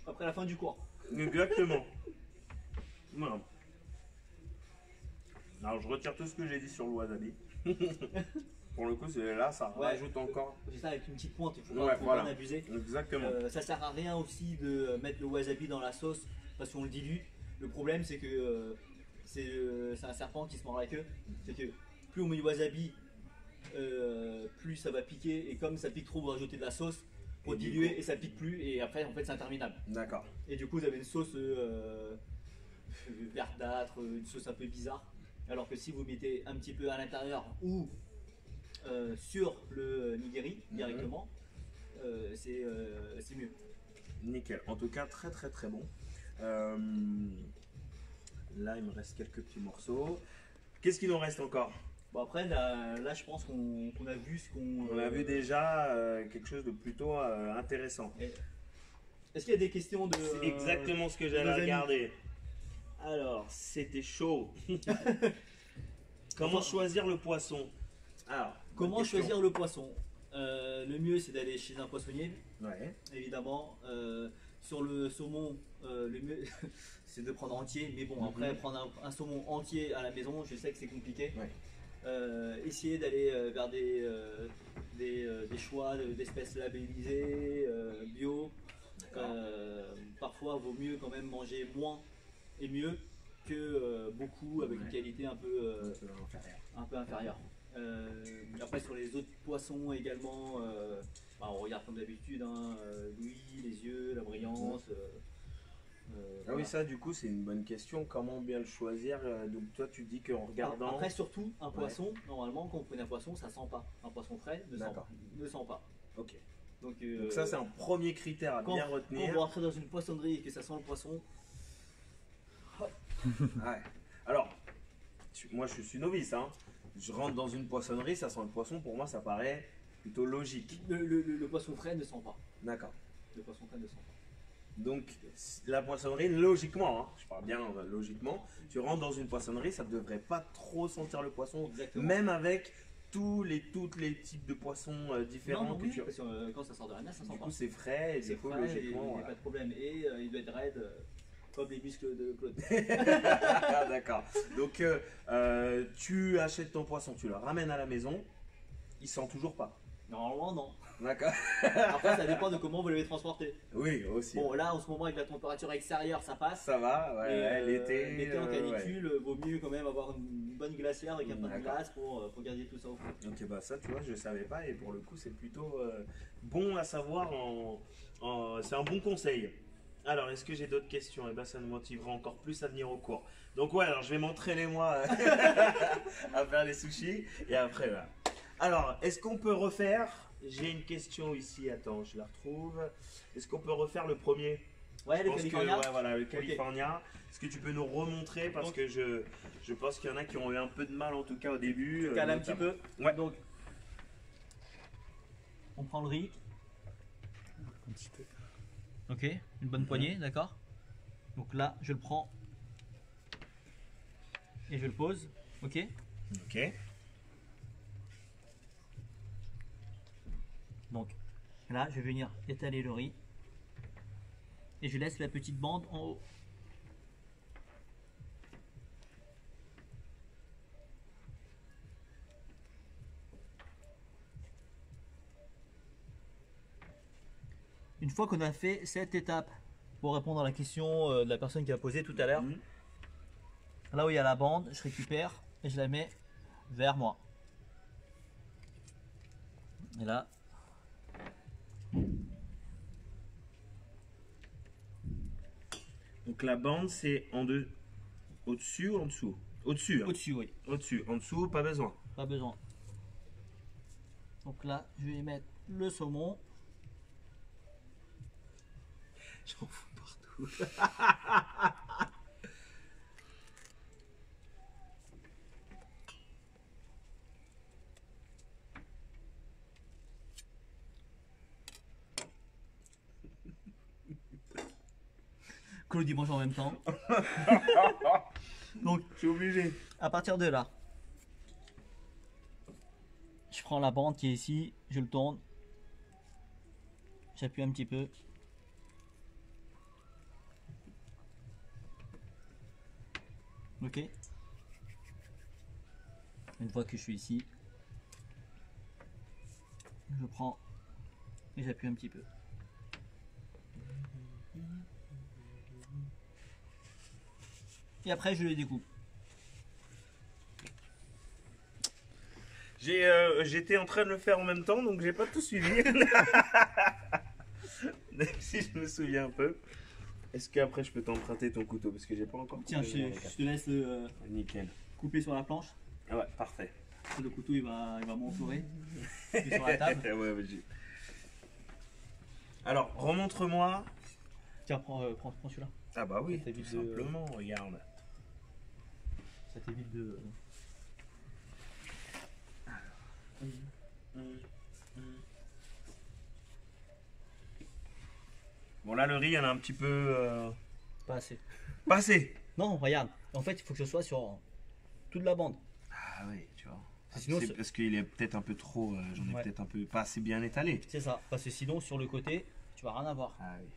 après la fin du cours. Exactement. Voilà. Alors, je retire tout ce que j'ai dit sur le wasabi. Pour le coup, là, ça rajoute encore. C'est ça, avec une petite pointe, il faut pas en abuser. Exactement. Ça sert à rien aussi de mettre le wasabi dans la sauce parce qu'on le dilue. Le problème, c'est que c'est un serpent qui se mord la queue. C'est que plus on met du wasabi, plus ça va piquer. Et comme ça pique trop, vous rajoutez de la sauce pour diluer et ça pique plus. Et après, en fait, c'est interminable. D'accord. Et du coup, vous avez une sauce verdâtre, une sauce un peu bizarre. Alors que si vous mettez un petit peu à l'intérieur ou sur le nigiri directement, c'est mieux. Nickel. En tout cas, très très très bon. Là, il me reste quelques petits morceaux. Qu'est-ce qu'il nous reste encore? Bon, après, là je pense qu'on a vu ce qu'on... On a vu déjà quelque chose de plutôt intéressant. Est-ce qu'il y a des questions de... C'est exactement ce que j'allais regarder. Alors, c'était chaud. Comment choisir le poisson? Alors, comment choisir le poisson? Le mieux, c'est d'aller chez un poissonnier. Ouais. Évidemment. Sur le saumon, le mieux, c'est de prendre entier. Mais bon, après, prendre un saumon entier à la maison, je sais que c'est compliqué. Ouais. Essayer d'aller vers des choix d'espèces labellisées, bio. Parfois, il vaut mieux quand même manger moins et mieux que beaucoup avec une qualité un peu inférieure. Après, sur les autres poissons également, on regarde comme d'habitude, l'ouïe, les yeux, la brillance. Ah oui, ça du coup c'est une bonne question. Comment bien le choisir? Donc toi tu dis qu'en regardant. Après surtout un poisson, normalement quand vous prenez un poisson ça sent pas. Un poisson frais ne sent pas. Ok. Donc ça c'est un premier critère à bien retenir. Quand vous rentrez dans une poissonnerie et que ça sent le poisson. Ouais. Alors, moi je suis novice, hein. Je rentre dans une poissonnerie, ça sent le poisson, pour moi ça paraît plutôt logique. Le poisson frais ne sent pas. D'accord. Le poisson frais ne sent pas. Donc la poissonnerie, logiquement, hein, je parle bien logiquement, tu rentres dans une poissonnerie, ça ne devrait pas trop sentir le poisson. Exactement. Même avec tous les types de poissons différents. Non, que oui, tu... parce que quand ça sort de la mer, ça sent pas. Du coup c'est frais et du coup logiquement. Il n'y a pas de problème. Et il doit être raide. Comme les muscles de Claude. D'accord. Donc tu achètes ton poisson, tu le ramènes à la maison, il sent toujours pas. Normalement non. D'accord. Après ça dépend de comment vous l'avez transporté. Oui aussi. Bon là en ce moment avec la température extérieure ça passe. Ça va, ouais, l'été. L'été en canicule, vaut mieux quand même avoir une bonne glacière avec un peu de glace pour garder tout ça au fond. Ok bah ça tu vois je savais pas et pour le coup c'est plutôt bon à savoir, c'est un bon conseil. Alors, est-ce que j'ai d'autres questions? Eh bien, ça nous motivera encore plus à venir au cours. Donc, ouais, alors je vais m'entraîner moi à faire les sushis. Et après, voilà. Alors, est-ce qu'on peut refaire? J'ai une question ici. Attends, je la retrouve. Est-ce qu'on peut refaire le premier? Ouais, le California. Ouais, voilà, le California. Okay. Est-ce que tu peux nous remontrer? Parce que je pense qu'il y en a qui ont eu un peu de mal, en tout cas au début. Tu cales un petit peu. Ouais. Donc, on prend le riz. Ok, une bonne poignée, d'accord. Donc là, je le prends et je le pose, ok. Ok. Donc là, je vais venir étaler le riz. Et je laisse la petite bande en haut. Une fois qu'on a fait cette étape, pour répondre à la question de la personne qui a posé tout à l'heure, là où il y a la bande, je récupère et je la mets vers moi. Et là, Donc la bande, c'est en deux. Au-dessus ou en dessous? Au-dessus. Hein. au-dessus, oui, Au-dessus. En dessous, pas besoin. pas besoin. Donc là, je vais mettre le saumon. J'en fous partout. Claudie mange en même temps. Donc, Je suis obligé. à partir de là, je prends la bande qui est ici, je le tourne, j'appuie un petit peu. Ok. Une fois que je suis ici, je prends et j'appuie un petit peu. Et après, je les découpe. J'étais en train de le faire en même temps, donc j'ai pas tout suivi. Même si je me souviens un peu. Est-ce qu'après je peux t'emprunter ton couteau? Parce que j'ai pas encore. Tiens, coupé je te laisse Nickel. couper sur la planche. Ah ouais, parfait. Le couteau, il va m'entourer. Il est sur la table. Ouais, vas-y. Alors, remontre-moi. Tiens, prends celui-là. Ah bah oui, Ça tout t'évite de- simplement, regarde. Ça t'évite de. Bon là, le riz, il y en a un petit peu Pas assez. passé. Non, regarde. En fait, il faut que ce soit sur toute la bande. Ah oui, tu vois. Sinon, c'est c'est- parce qu'il est peut-être un peu trop, j'en ai Ouais. peut-être un peu pas assez bien étalé. C'est ça. Parce que sinon, sur le côté, tu vas rien avoir. Ah oui.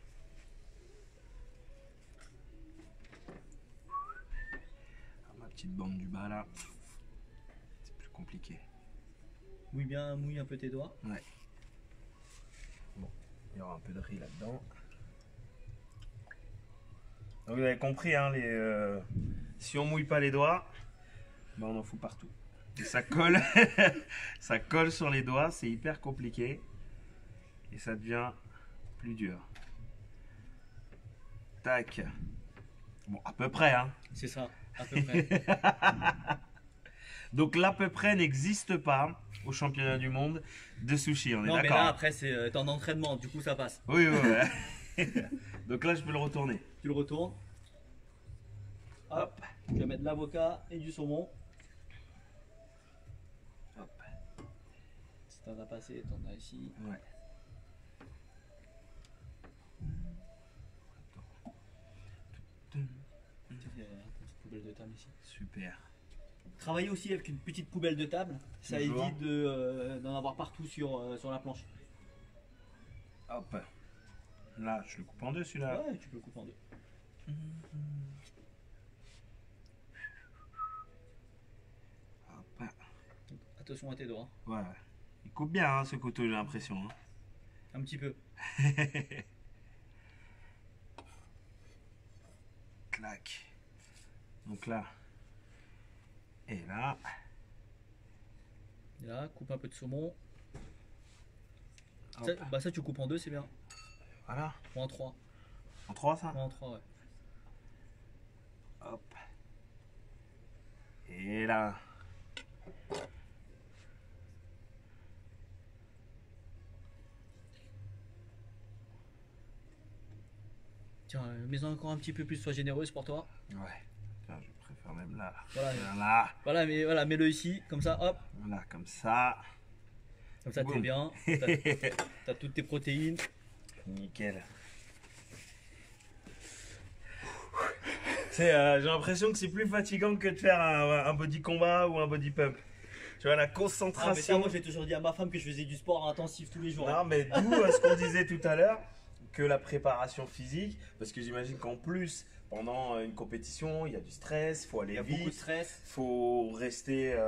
Alors, ma petite bande du bas là, c'est plus compliqué. Mouille un peu tes doigts. Ouais. Bon, il y aura un peu de riz là-dedans. Donc vous avez compris, hein, si on mouille pas les doigts, ben on en fout partout. Et ça colle, ça colle sur les doigts, c'est hyper compliqué. Et ça devient plus dur. Tac. Bon, à peu près, hein. C'est ça, à peu près. Donc l'à peu près n'existe pas au championnat du monde de sushi, on est Non, mais d'accord? là, après, t'es en entraînement. Du coup, ça passe. Oui, oui, oui. Donc là, je peux le retourner. Tu le retournes. Hop. Tu vas mettre de l'avocat et du saumon. Hop. Si t'en as passé, t'en as ici. Ouais. Une petite poubelle de table ici. Super. Travailler aussi avec une petite poubelle de table, ça Toujours. évite d'en avoir partout sur la planche. Hop. Là, je le coupe en deux celui-là. Ouais, tu peux le couper en deux. Hop. Donc, attention à tes doigts. Ouais. Il coupe bien hein, ce couteau, j'ai l'impression. Hein. Un petit peu. Clac. Donc là. Et là. Et là, coupe un peu de saumon. Hop. Ça, tu coupes en deux, c'est bien. Voilà. Ou en trois. En trois, ça? Ou en trois, ouais. Hop. Et là. Tiens, mets-en encore un petit peu plus, sois généreuse pour toi. Ouais. Tiens, je préfère même là. Voilà. Là. Voilà, mets-le ici, comme ça, hop. Voilà, comme ça. Comme ça, t'es Boum. bien. T'as toutes tes protéines. Nickel. J'ai l'impression que c'est plus fatigant que de faire un body combat ou un body pump. Tu vois, la Ah, mais ça, concentration. moi j'ai toujours dit à ma femme que je faisais du sport intensif tous les jours. Non, mais d'où ce qu'on disait tout à l'heure, que la préparation physique, parce que j'imagine qu'en plus, pendant une compétition, il y a du stress, il faut Il aller y a beaucoup de vite, stress. il faut rester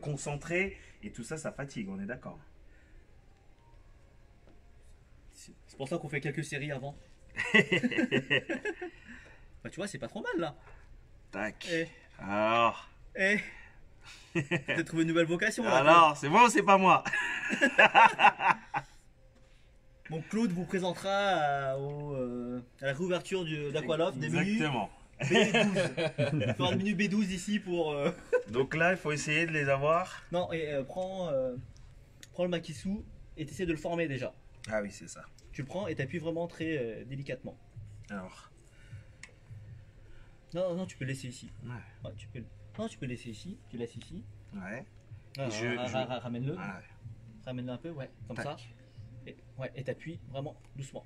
concentré, et tout ça, ça fatigue, on est d'accord. C'est pour ça qu'on fait quelques séries avant. Bah, tu vois, c'est pas trop mal là. Tac. Eh, Alors, eh. T'as trouvé une nouvelle vocation là. alors, c'est moi ou c'est pas moi? Donc Claude vous présentera à la réouverture d'Aqualoft des menus Exactement. B12. Il fera le menu B12 ici pour. Donc là, il faut essayer de les avoir. Non, et prends le makisu et t'essaies de le former déjà. Ah oui, c'est ça. Tu le prends et t'appuies vraiment très délicatement. Alors, Non, non, tu peux le laisser ici. ouais. Ouais, non, tu peux le laisser ici. Tu laisses ici. Ouais. Ah, ramène-le. Ouais. Ramène-le un peu, ouais, comme Tac. ça. Et t'appuies vraiment doucement.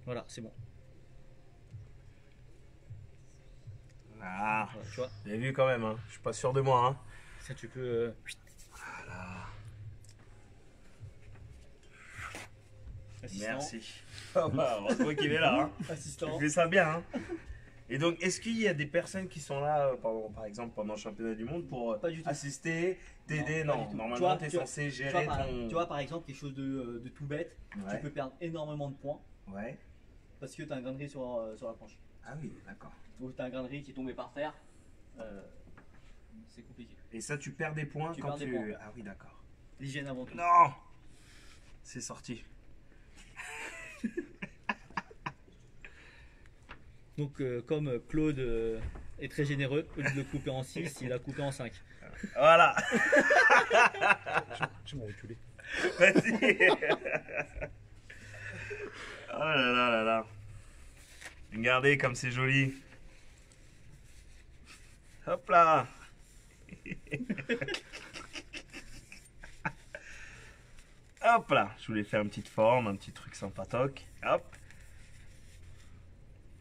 Voilà, c'est bon. Ah, Voilà, tu vois, vous avez vu quand même, hein. Je suis pas sûr de moi. Hein. ça tu peux. Voilà. Assistant. Merci. Ah bah, heureusement qu'il est là. Hein. Assistant. Il fait ça bien. Hein. Et donc, est-ce qu'il y a des personnes qui sont là, par exemple, pendant le championnat du monde pour Pas du tout. assister, t'aider? pas Non, du tout. normalement, Tu tu es vois, censé Tu vois, gérer par, ton. tu vois, par exemple, quelque chose de tout bête, Ouais. tu peux perdre énormément de points Ouais. parce que tu as un grain de riz sur la planche. Ah oui, d'accord. Ou tu as un grain de riz qui est tombé par terre, c'est compliqué. Et ça, tu perds des points Tu quand perds des tu. points. Ah oui, d'accord. L'hygiène avant tout. Non. C'est sorti. Donc, comme Claude est très généreux, au lieu de le couper en 6, il a coupé en 5. Voilà. Tu m'as reculé. Vas-y. Oh là là là là. Regardez comme c'est joli. Hop là. Hop là. Je voulais faire une petite forme, un petit truc sympatoque. Hop.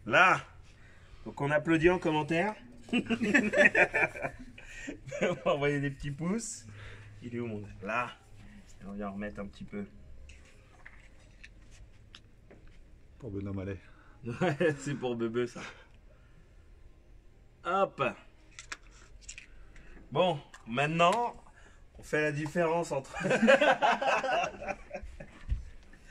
Là. Donc on applaudit en commentaire. On va envoyer des petits pouces. Il est où mon... Là. Et on vient remettre un petit peu. Pour Benoît Mallet. Ouais, c'est pour Bebe ça. Hop. Bon, maintenant, on fait la différence entre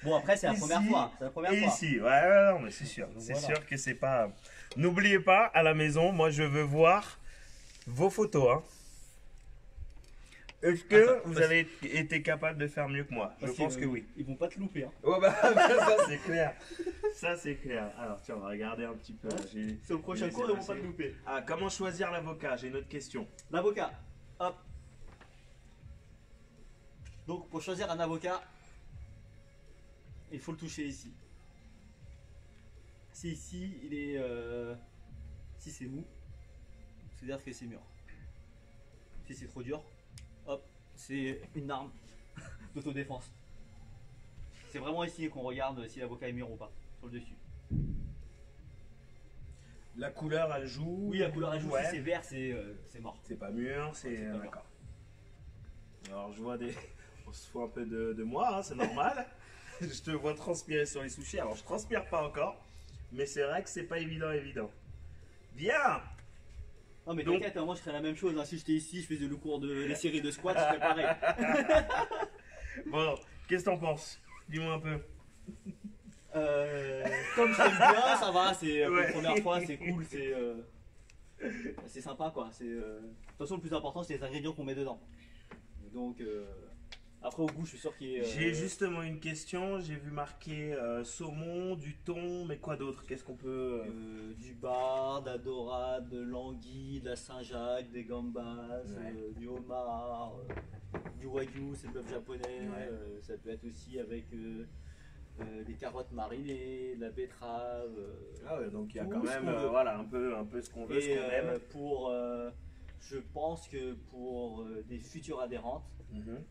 Bon, après, c'est la Ici première fois. C'est la première et fois. ici. Ouais, non, mais c'est sûr. Donc C'est voilà. sûr que c'est pas. N'oubliez pas, à la maison, moi je veux voir vos photos. Hein. Est-ce que Attends, vous parce- avez été capable de faire mieux que moi? Je Parce pense que, que oui. Ils vont pas te louper. Hein. Ouais, bah, ça c'est clair. Ça c'est clair. Alors tiens, on va regarder un petit peu. J'ai- Sur le prochain j'ai cours, ils vont pas passé. te louper. Ah, comment choisir l'avocat? J'ai une autre question. L'avocat. Hop. Donc, pour choisir un avocat, il faut le toucher ici. Si ici, il est. Si c'est mou, c'est-à-dire que c'est mûr. Si c'est trop dur, hop, c'est une arme d'autodéfense. C'est vraiment ici qu'on regarde si l'avocat est mûr ou pas, sur le dessus. La couleur, elle joue. Oui, la couleur elle joue, Ouais. si c'est vert, c'est mort. C'est pas mûr, c'est. C'est pas mûr. D'accord. Alors je vois des. On se fout un peu de moi, hein, c'est normal. Je te vois transpirer sur les sushis. Alors je transpire pas encore, mais c'est vrai que c'est pas évident. Bien. Non mais Donc- t'inquiète, hein, moi je ferais la même chose, hein. Si j'étais ici, je faisais le cours de les séries de squat, je ferais pareil. Bon, qu'est-ce que t'en penses? Dis-moi un peu. Comme je t'aime bien, ça va, c'est pour Ouais. la première fois, c'est cool, c'est sympa quoi. De toute façon, le plus important, c'est les ingrédients qu'on met dedans. Donc, après au goût, je suis sûr qu'il est. J'ai justement une question. J'ai vu marquer saumon, du thon, mais quoi d'autre? Qu'est-ce qu'on peut. Du bar, de la dorade, de l'anguille, de la Saint-Jacques, des gambas, Ouais. du homard, du wagyu, c'est le bœuf japonais. Ouais. Ça peut être aussi avec des carottes marinées, de la betterave. Ah ouais, donc il y a tout quand ce même qu'on veut. voilà, un peu ce qu'on veut, ce Et qu'on aime. je pense que pour des futures adhérentes, Mhm.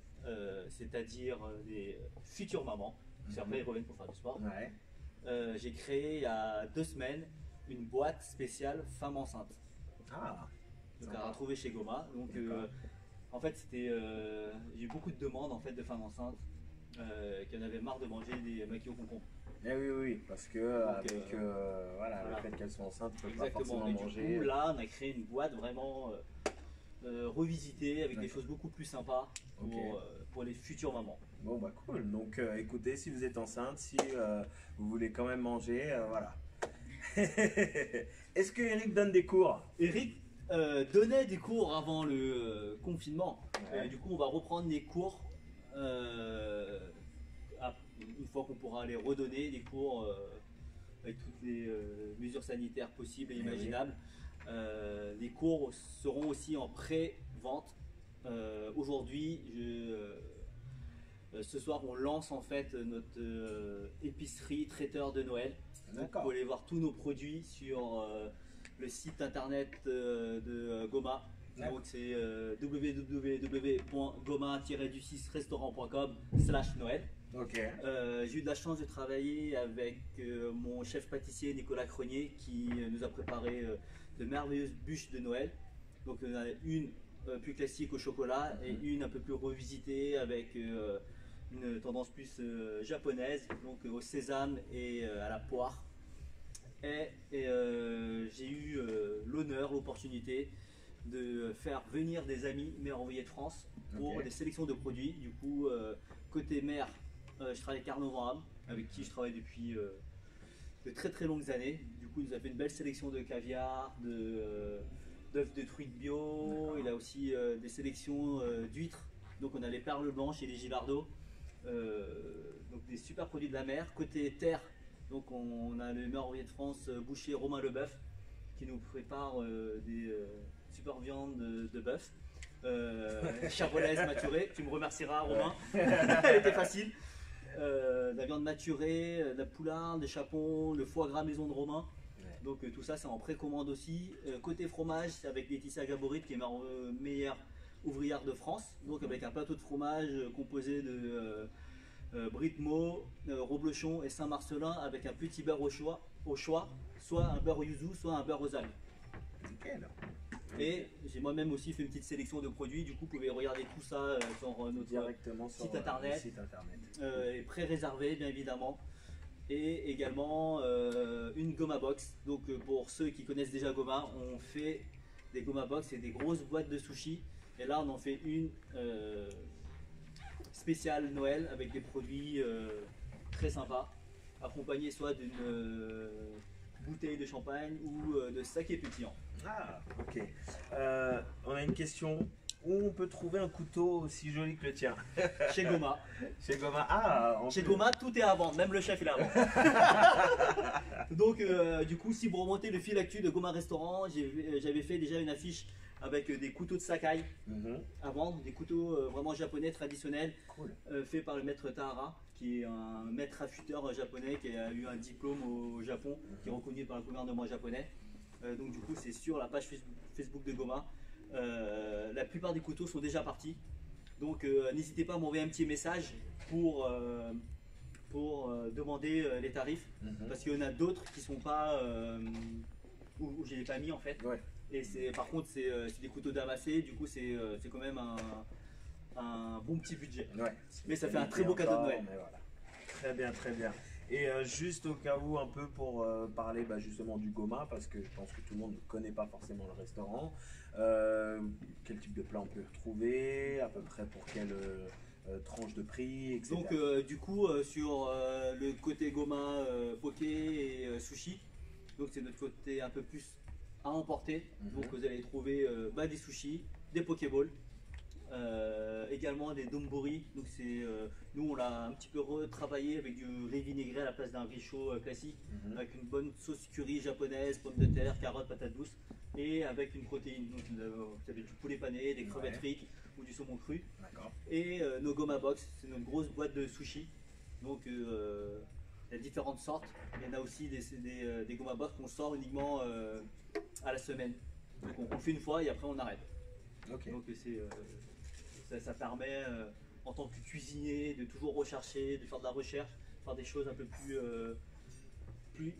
c'est-à-dire des futures mamans, parce qu'après ils reviennent pour faire du sport, Ouais. j'ai créé il y a 2 semaines une boîte spéciale femme enceinte. Ah, donc Sympa. à retrouver chez Goma. Donc D'accord. en fait c'était, j'ai eu beaucoup de demandes en fait de femmes enceintes qui en avaient marre de manger des maquis au concombre. Eh oui, oui, parce que avec voilà, voilà. le fait qu'elles soient enceintes, elles ne peuvent pas Exactement. forcément Et du manger. coup là on a créé une boîte vraiment revisitée avec des D'accord. choses beaucoup plus sympas Ok. pour les futures mamans. Bon bah cool, donc écoutez, si vous êtes enceinte, si vous voulez quand même manger, voilà. Est-ce que Eric donne des cours? Eric donnait des cours avant le confinement. Ouais. Du coup, on va reprendre les cours une fois qu'on pourra les redonner, des cours avec toutes les mesures sanitaires possibles et Oui. imaginables. Les cours seront aussi en pré-vente. Aujourd'hui, ce soir, on lance en fait notre épicerie traiteur de Noël. Donc, vous D'accord. pouvez aller voir tous nos produits sur le site internet de Goma. D'accord. Donc c'est www.goma-restaurant.com/Noël. Ok. J'ai eu de la chance de travailler avec mon chef pâtissier Nicolas Cronier qui nous a préparé de merveilleuses bûches de Noël. Donc on a une plus classique au chocolat et une un peu plus revisitée avec une tendance plus japonaise, donc au sésame et à la poire. Et j'ai eu l'honneur, l'opportunité de faire venir des amis mères envoyés de France pour Ok. des sélections de produits. Du coup, côté mère, je travaille avec Arnaud Van Ham, avec qui je travaille depuis de très très longues années. Du coup, il nous a fait une belle sélection de caviar, d'œufs de truite bio. D'accord. Il a aussi des sélections d'huîtres. Donc, on a les perles blanches et les gilardos. Donc, des super produits de la mer. Côté terre, donc on a le meilleur ouvrier de France, boucher Romain Leboeuf, qui nous prépare des super viandes de bœuf. Charbonnaise maturée, tu me remercieras Romain, elle était facile. De la viande maturée, de la poularde, des chapons, le foie gras maison de Romain. Ouais. Donc tout ça c'est en précommande aussi. Côté fromage, c'est avec Laetitia Gaborit qui est ma meilleure ouvrière de France. Donc avec un plateau de fromage composé de Britmo, Roblochon et Saint-Marcelin avec un petit beurre au choix, soit un beurre au yuzu, soit un beurre aux algues. Nickel. Et j'ai moi-même aussi fait une petite sélection de produits, du coup vous pouvez regarder tout ça sur notre Directement sur site le internet. site internet. et pré-réservé bien évidemment. Et également une Goma Box. Donc pour ceux qui connaissent déjà Goma, on fait des Goma Box et des grosses boîtes de sushi. Et là on en fait une spéciale Noël avec des produits très sympas, accompagnés soit d'une bouteille de champagne ou de saké pétillant. Ah, ok. On a une question. Où on peut trouver un couteau aussi joli que le tien? Chez Goma. Chez Goma. Ah, Chez Goma, tout est à vendre, même le chef il est à vendre. Donc du coup, si vous remontez le fil actu de Goma Restaurant, j'avais fait déjà une affiche avec des couteaux de Sakai Mhm. à vendre, des couteaux vraiment japonais traditionnels, Cool. faits par le maître Tahara, qui est un maître affûteur japonais qui a eu un diplôme au Japon, qui est reconnu par le gouvernement japonais. Donc du coup, c'est sur la page Facebook de Goma. La plupart des couteaux sont déjà partis. Donc n'hésitez pas à m'envoyer un petit message pour demander les tarifs. Mhm. Parce qu'il y en a d'autres qui sont pas où je les ai pas mis en fait. Ouais. Et par contre c'est des couteaux damassés, du coup c'est quand même un bon petit budget. Ouais. Mais ça fait un très beau cadeau de Noël. Mais voilà. Très bien, très bien. Et juste au cas où, un peu pour parler justement du Goma, parce que je pense que tout le monde ne connaît pas forcément le restaurant. Quel type de plat on peut retrouver, à peu près pour quelle tranche de prix, etc. Donc du coup sur le côté Goma, poké et sushi, donc c'est notre côté un peu plus à emporter. Mhm. Donc vous allez trouver des sushis, des pokéballs, également des donburi. Donc c'est nous on l'a un petit peu retravaillé avec du riz vinaigré à la place d'un riz chaud classique, Mhm. avec une bonne sauce curry japonaise, pommes de terre, carottes, patates douces et avec une protéine. Donc vous avez du poulet pané, des crevettes Ouais. frites ou du saumon cru. D'accord. Et nos Goma Box, c'est notre grosse boîte de sushi. Donc il y a différentes sortes. Il y en a aussi des Goma Box qu'on sort uniquement à la semaine. Donc on le fait une fois et après on arrête. Ok. Donc ça permet en tant que cuisinier de toujours rechercher, de faire de la recherche, faire des choses un peu plus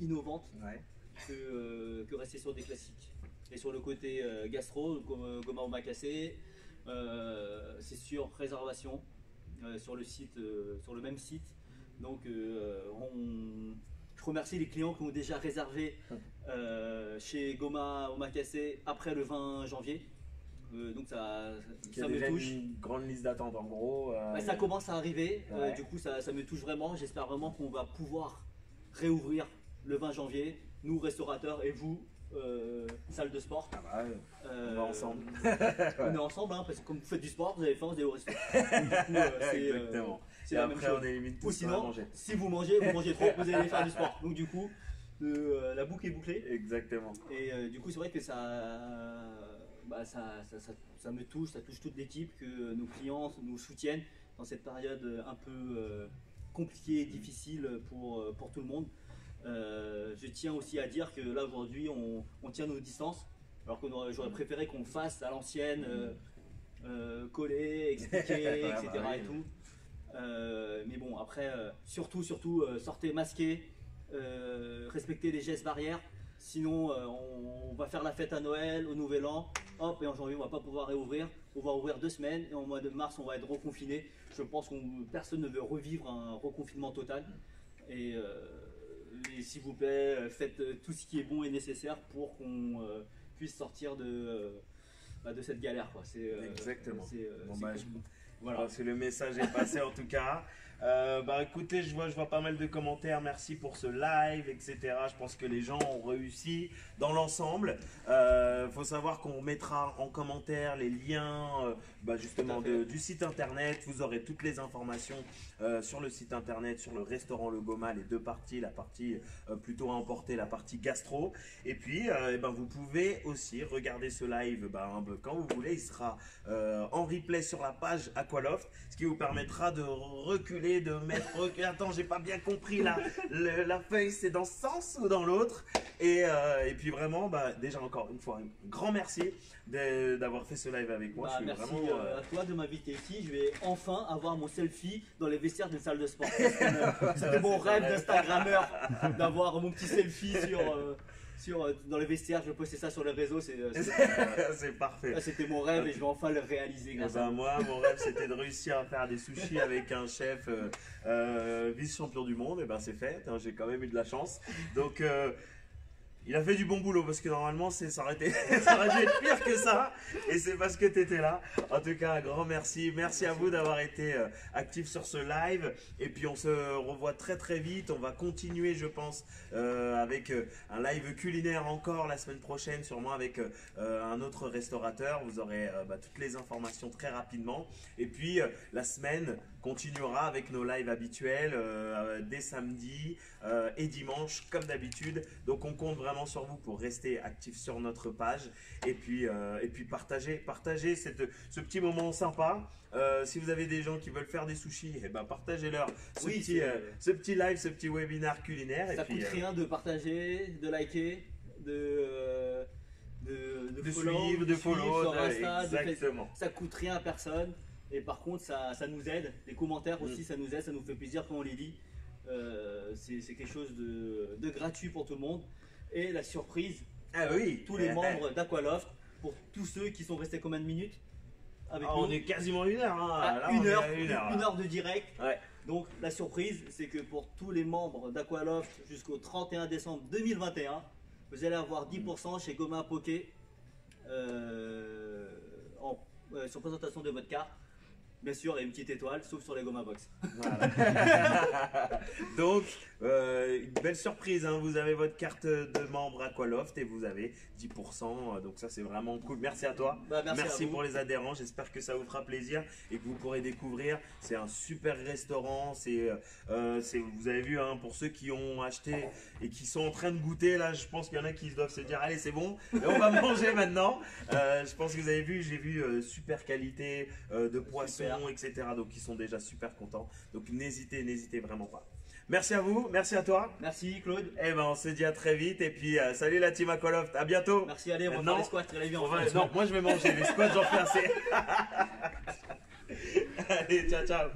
innovantes Ouais. que rester sur des classiques. Et sur le côté gastro, comme Goma Omakase, c'est sur réservation sur le site, sur le même site. Donc je remercie les clients qui ont déjà réservé chez Goma Omakase après le 20 janvier. Donc ça me touche. Une grande liste d'attente en gros. Ça commence à arriver, Ouais. du coup ça me touche vraiment. J'espère vraiment qu'on va pouvoir réouvrir le 20 janvier, nous restaurateurs et vous, salle de sport. Ah bah, on va ensemble. On est ensemble, hein, parce que comme vous faites du sport, vous avez faim, vous allez au resto. Du coup, Exactement. c'est Et la même après, chose. on élimine tout Ou ce qu'on a sinon, mangé. si vous mangez trop, vous allez faire du sport. Donc du coup, la boucle est bouclée. Exactement. Et du coup, c'est vrai que ça me touche, ça touche toute l'équipe, que nos clients nous soutiennent dans cette période un peu compliquée et difficile pour tout le monde. Je tiens aussi à dire que là aujourd'hui on tient nos distances, alors que j'aurais préféré qu'on le fasse à l'ancienne, coller, expliquer, Ouais, etc. bah oui. et tout. Mais bon, après, surtout, sortez masqués, respectez les gestes barrières. Sinon, on va faire la fête à Noël, au Nouvel An. Hop, et en janvier, on va pas pouvoir réouvrir. On va ouvrir 2 semaines et en mois de mars, on va être reconfiné. Je pense que personne ne veut revivre un reconfinement total. Et s'il vous plaît, faites tout ce qui est bon et nécessaire pour qu'on puisse sortir de cette galère, quoi. Exactement. Bon, c'est bah, cool. Voilà, Voilà. c'est le message est passé en tout cas. Bah écoutez, je vois pas mal de commentaires. Merci pour ce live, etc. Je pense que les gens ont réussi dans l'ensemble. Faut savoir qu'on mettra en commentaire les liens justement Tout à fait. du site internet. Vous aurez toutes les informations sur le site internet, sur le restaurant Le Goma, les deux parties, la partie plutôt à emporter, la partie gastro. Et puis vous pouvez aussi regarder ce live quand vous voulez. Il sera en replay sur la page Aqualoft, ce qui vous permettra de reculer, de mettre attends, j'ai pas bien compris la feuille, c'est dans ce sens ou dans l'autre. Et puis vraiment, déjà encore une fois, un grand merci d'avoir fait ce live avec moi. Je suis Merci vraiment, à toi de m'inviter ici. Je vais enfin avoir mon selfie dans les vestiaires d'une salle de sport. C'était mon rêve d'Instagrammeur d'avoir mon petit selfie dans les vestiaires. Je vais poster ça sur les réseaux. c'est parfait. C'était mon rêve et je vais enfin le réaliser Eh grâce ben, à vous. moi, mon rêve, c'était de réussir à faire des sushis avec un chef vice-champion du monde. Et ben, c'est fait. Hein, j'ai quand même eu de la chance. Donc, il a fait du bon boulot parce que normalement, ça aurait dû être pire que ça. Et c'est parce que tu étais là. En tout cas, un grand merci. Merci à vous d'avoir été actifs sur ce live. Et puis, on se revoit très très vite. On va continuer, je pense, avec un live culinaire encore la semaine prochaine, sûrement avec un autre restaurateur. Vous aurez toutes les informations très rapidement. Et puis, la semaine continuera avec nos lives habituels dès samedi et dimanche, comme d'habitude. Donc, on compte vraiment sur vous pour rester actifs sur notre page et puis partagez ce petit moment sympa. Si vous avez des gens qui veulent faire des sushis, partagez-leur ce petit live, ce petit webinaire culinaire. Ça et puis, coûte rien de partager, de liker, de suivre, de follow, sur Insta, exactement. ça coûte rien à personne. Et par contre, ça nous aide. Les commentaires aussi, ça nous aide, ça nous fait plaisir quand on les lit. C'est quelque chose de gratuit pour tout le monde. Et la surprise, Ah oui, tous les membres d'Aqualoft, pour tous ceux qui sont restés combien de minutes avec nous on est quasiment 1 heure. Hein. à Là, une on est heure, à 1 heure. une heure de direct. Ouais. Donc la surprise, c'est que pour tous les membres d'Aqualoft jusqu'au 31 décembre 2021, vous allez avoir 10% chez Goma Poké sur présentation de votre carte. Bien sûr, et une petite étoile, sauf sur les Goma Box. Voilà. Donc, une belle surprise, hein. Vous avez votre carte de membre Aqualoft et vous avez 10%. Donc ça, c'est vraiment cool. Merci à toi. Merci à vous. pour les adhérents. J'espère que ça vous fera plaisir et que vous pourrez découvrir. C'est un super restaurant. Vous avez vu, hein, pour ceux qui ont acheté et qui sont en train de goûter, là, je pense qu'il y en a qui doivent se dire, allez, c'est bon, et on va manger maintenant. Je pense que vous avez vu, j'ai vu super qualité de poisson, etc. Donc ils sont déjà super contents. Donc n'hésitez vraiment pas. Merci à vous, merci à toi. Merci Claude. Et on se dit à très vite. Et puis salut la team Aqualoft, à bientôt. Merci, allez, on va faire les squats, très bien. Non, moi je vais manger les squats, j'en fais assez. Allez, ciao ciao.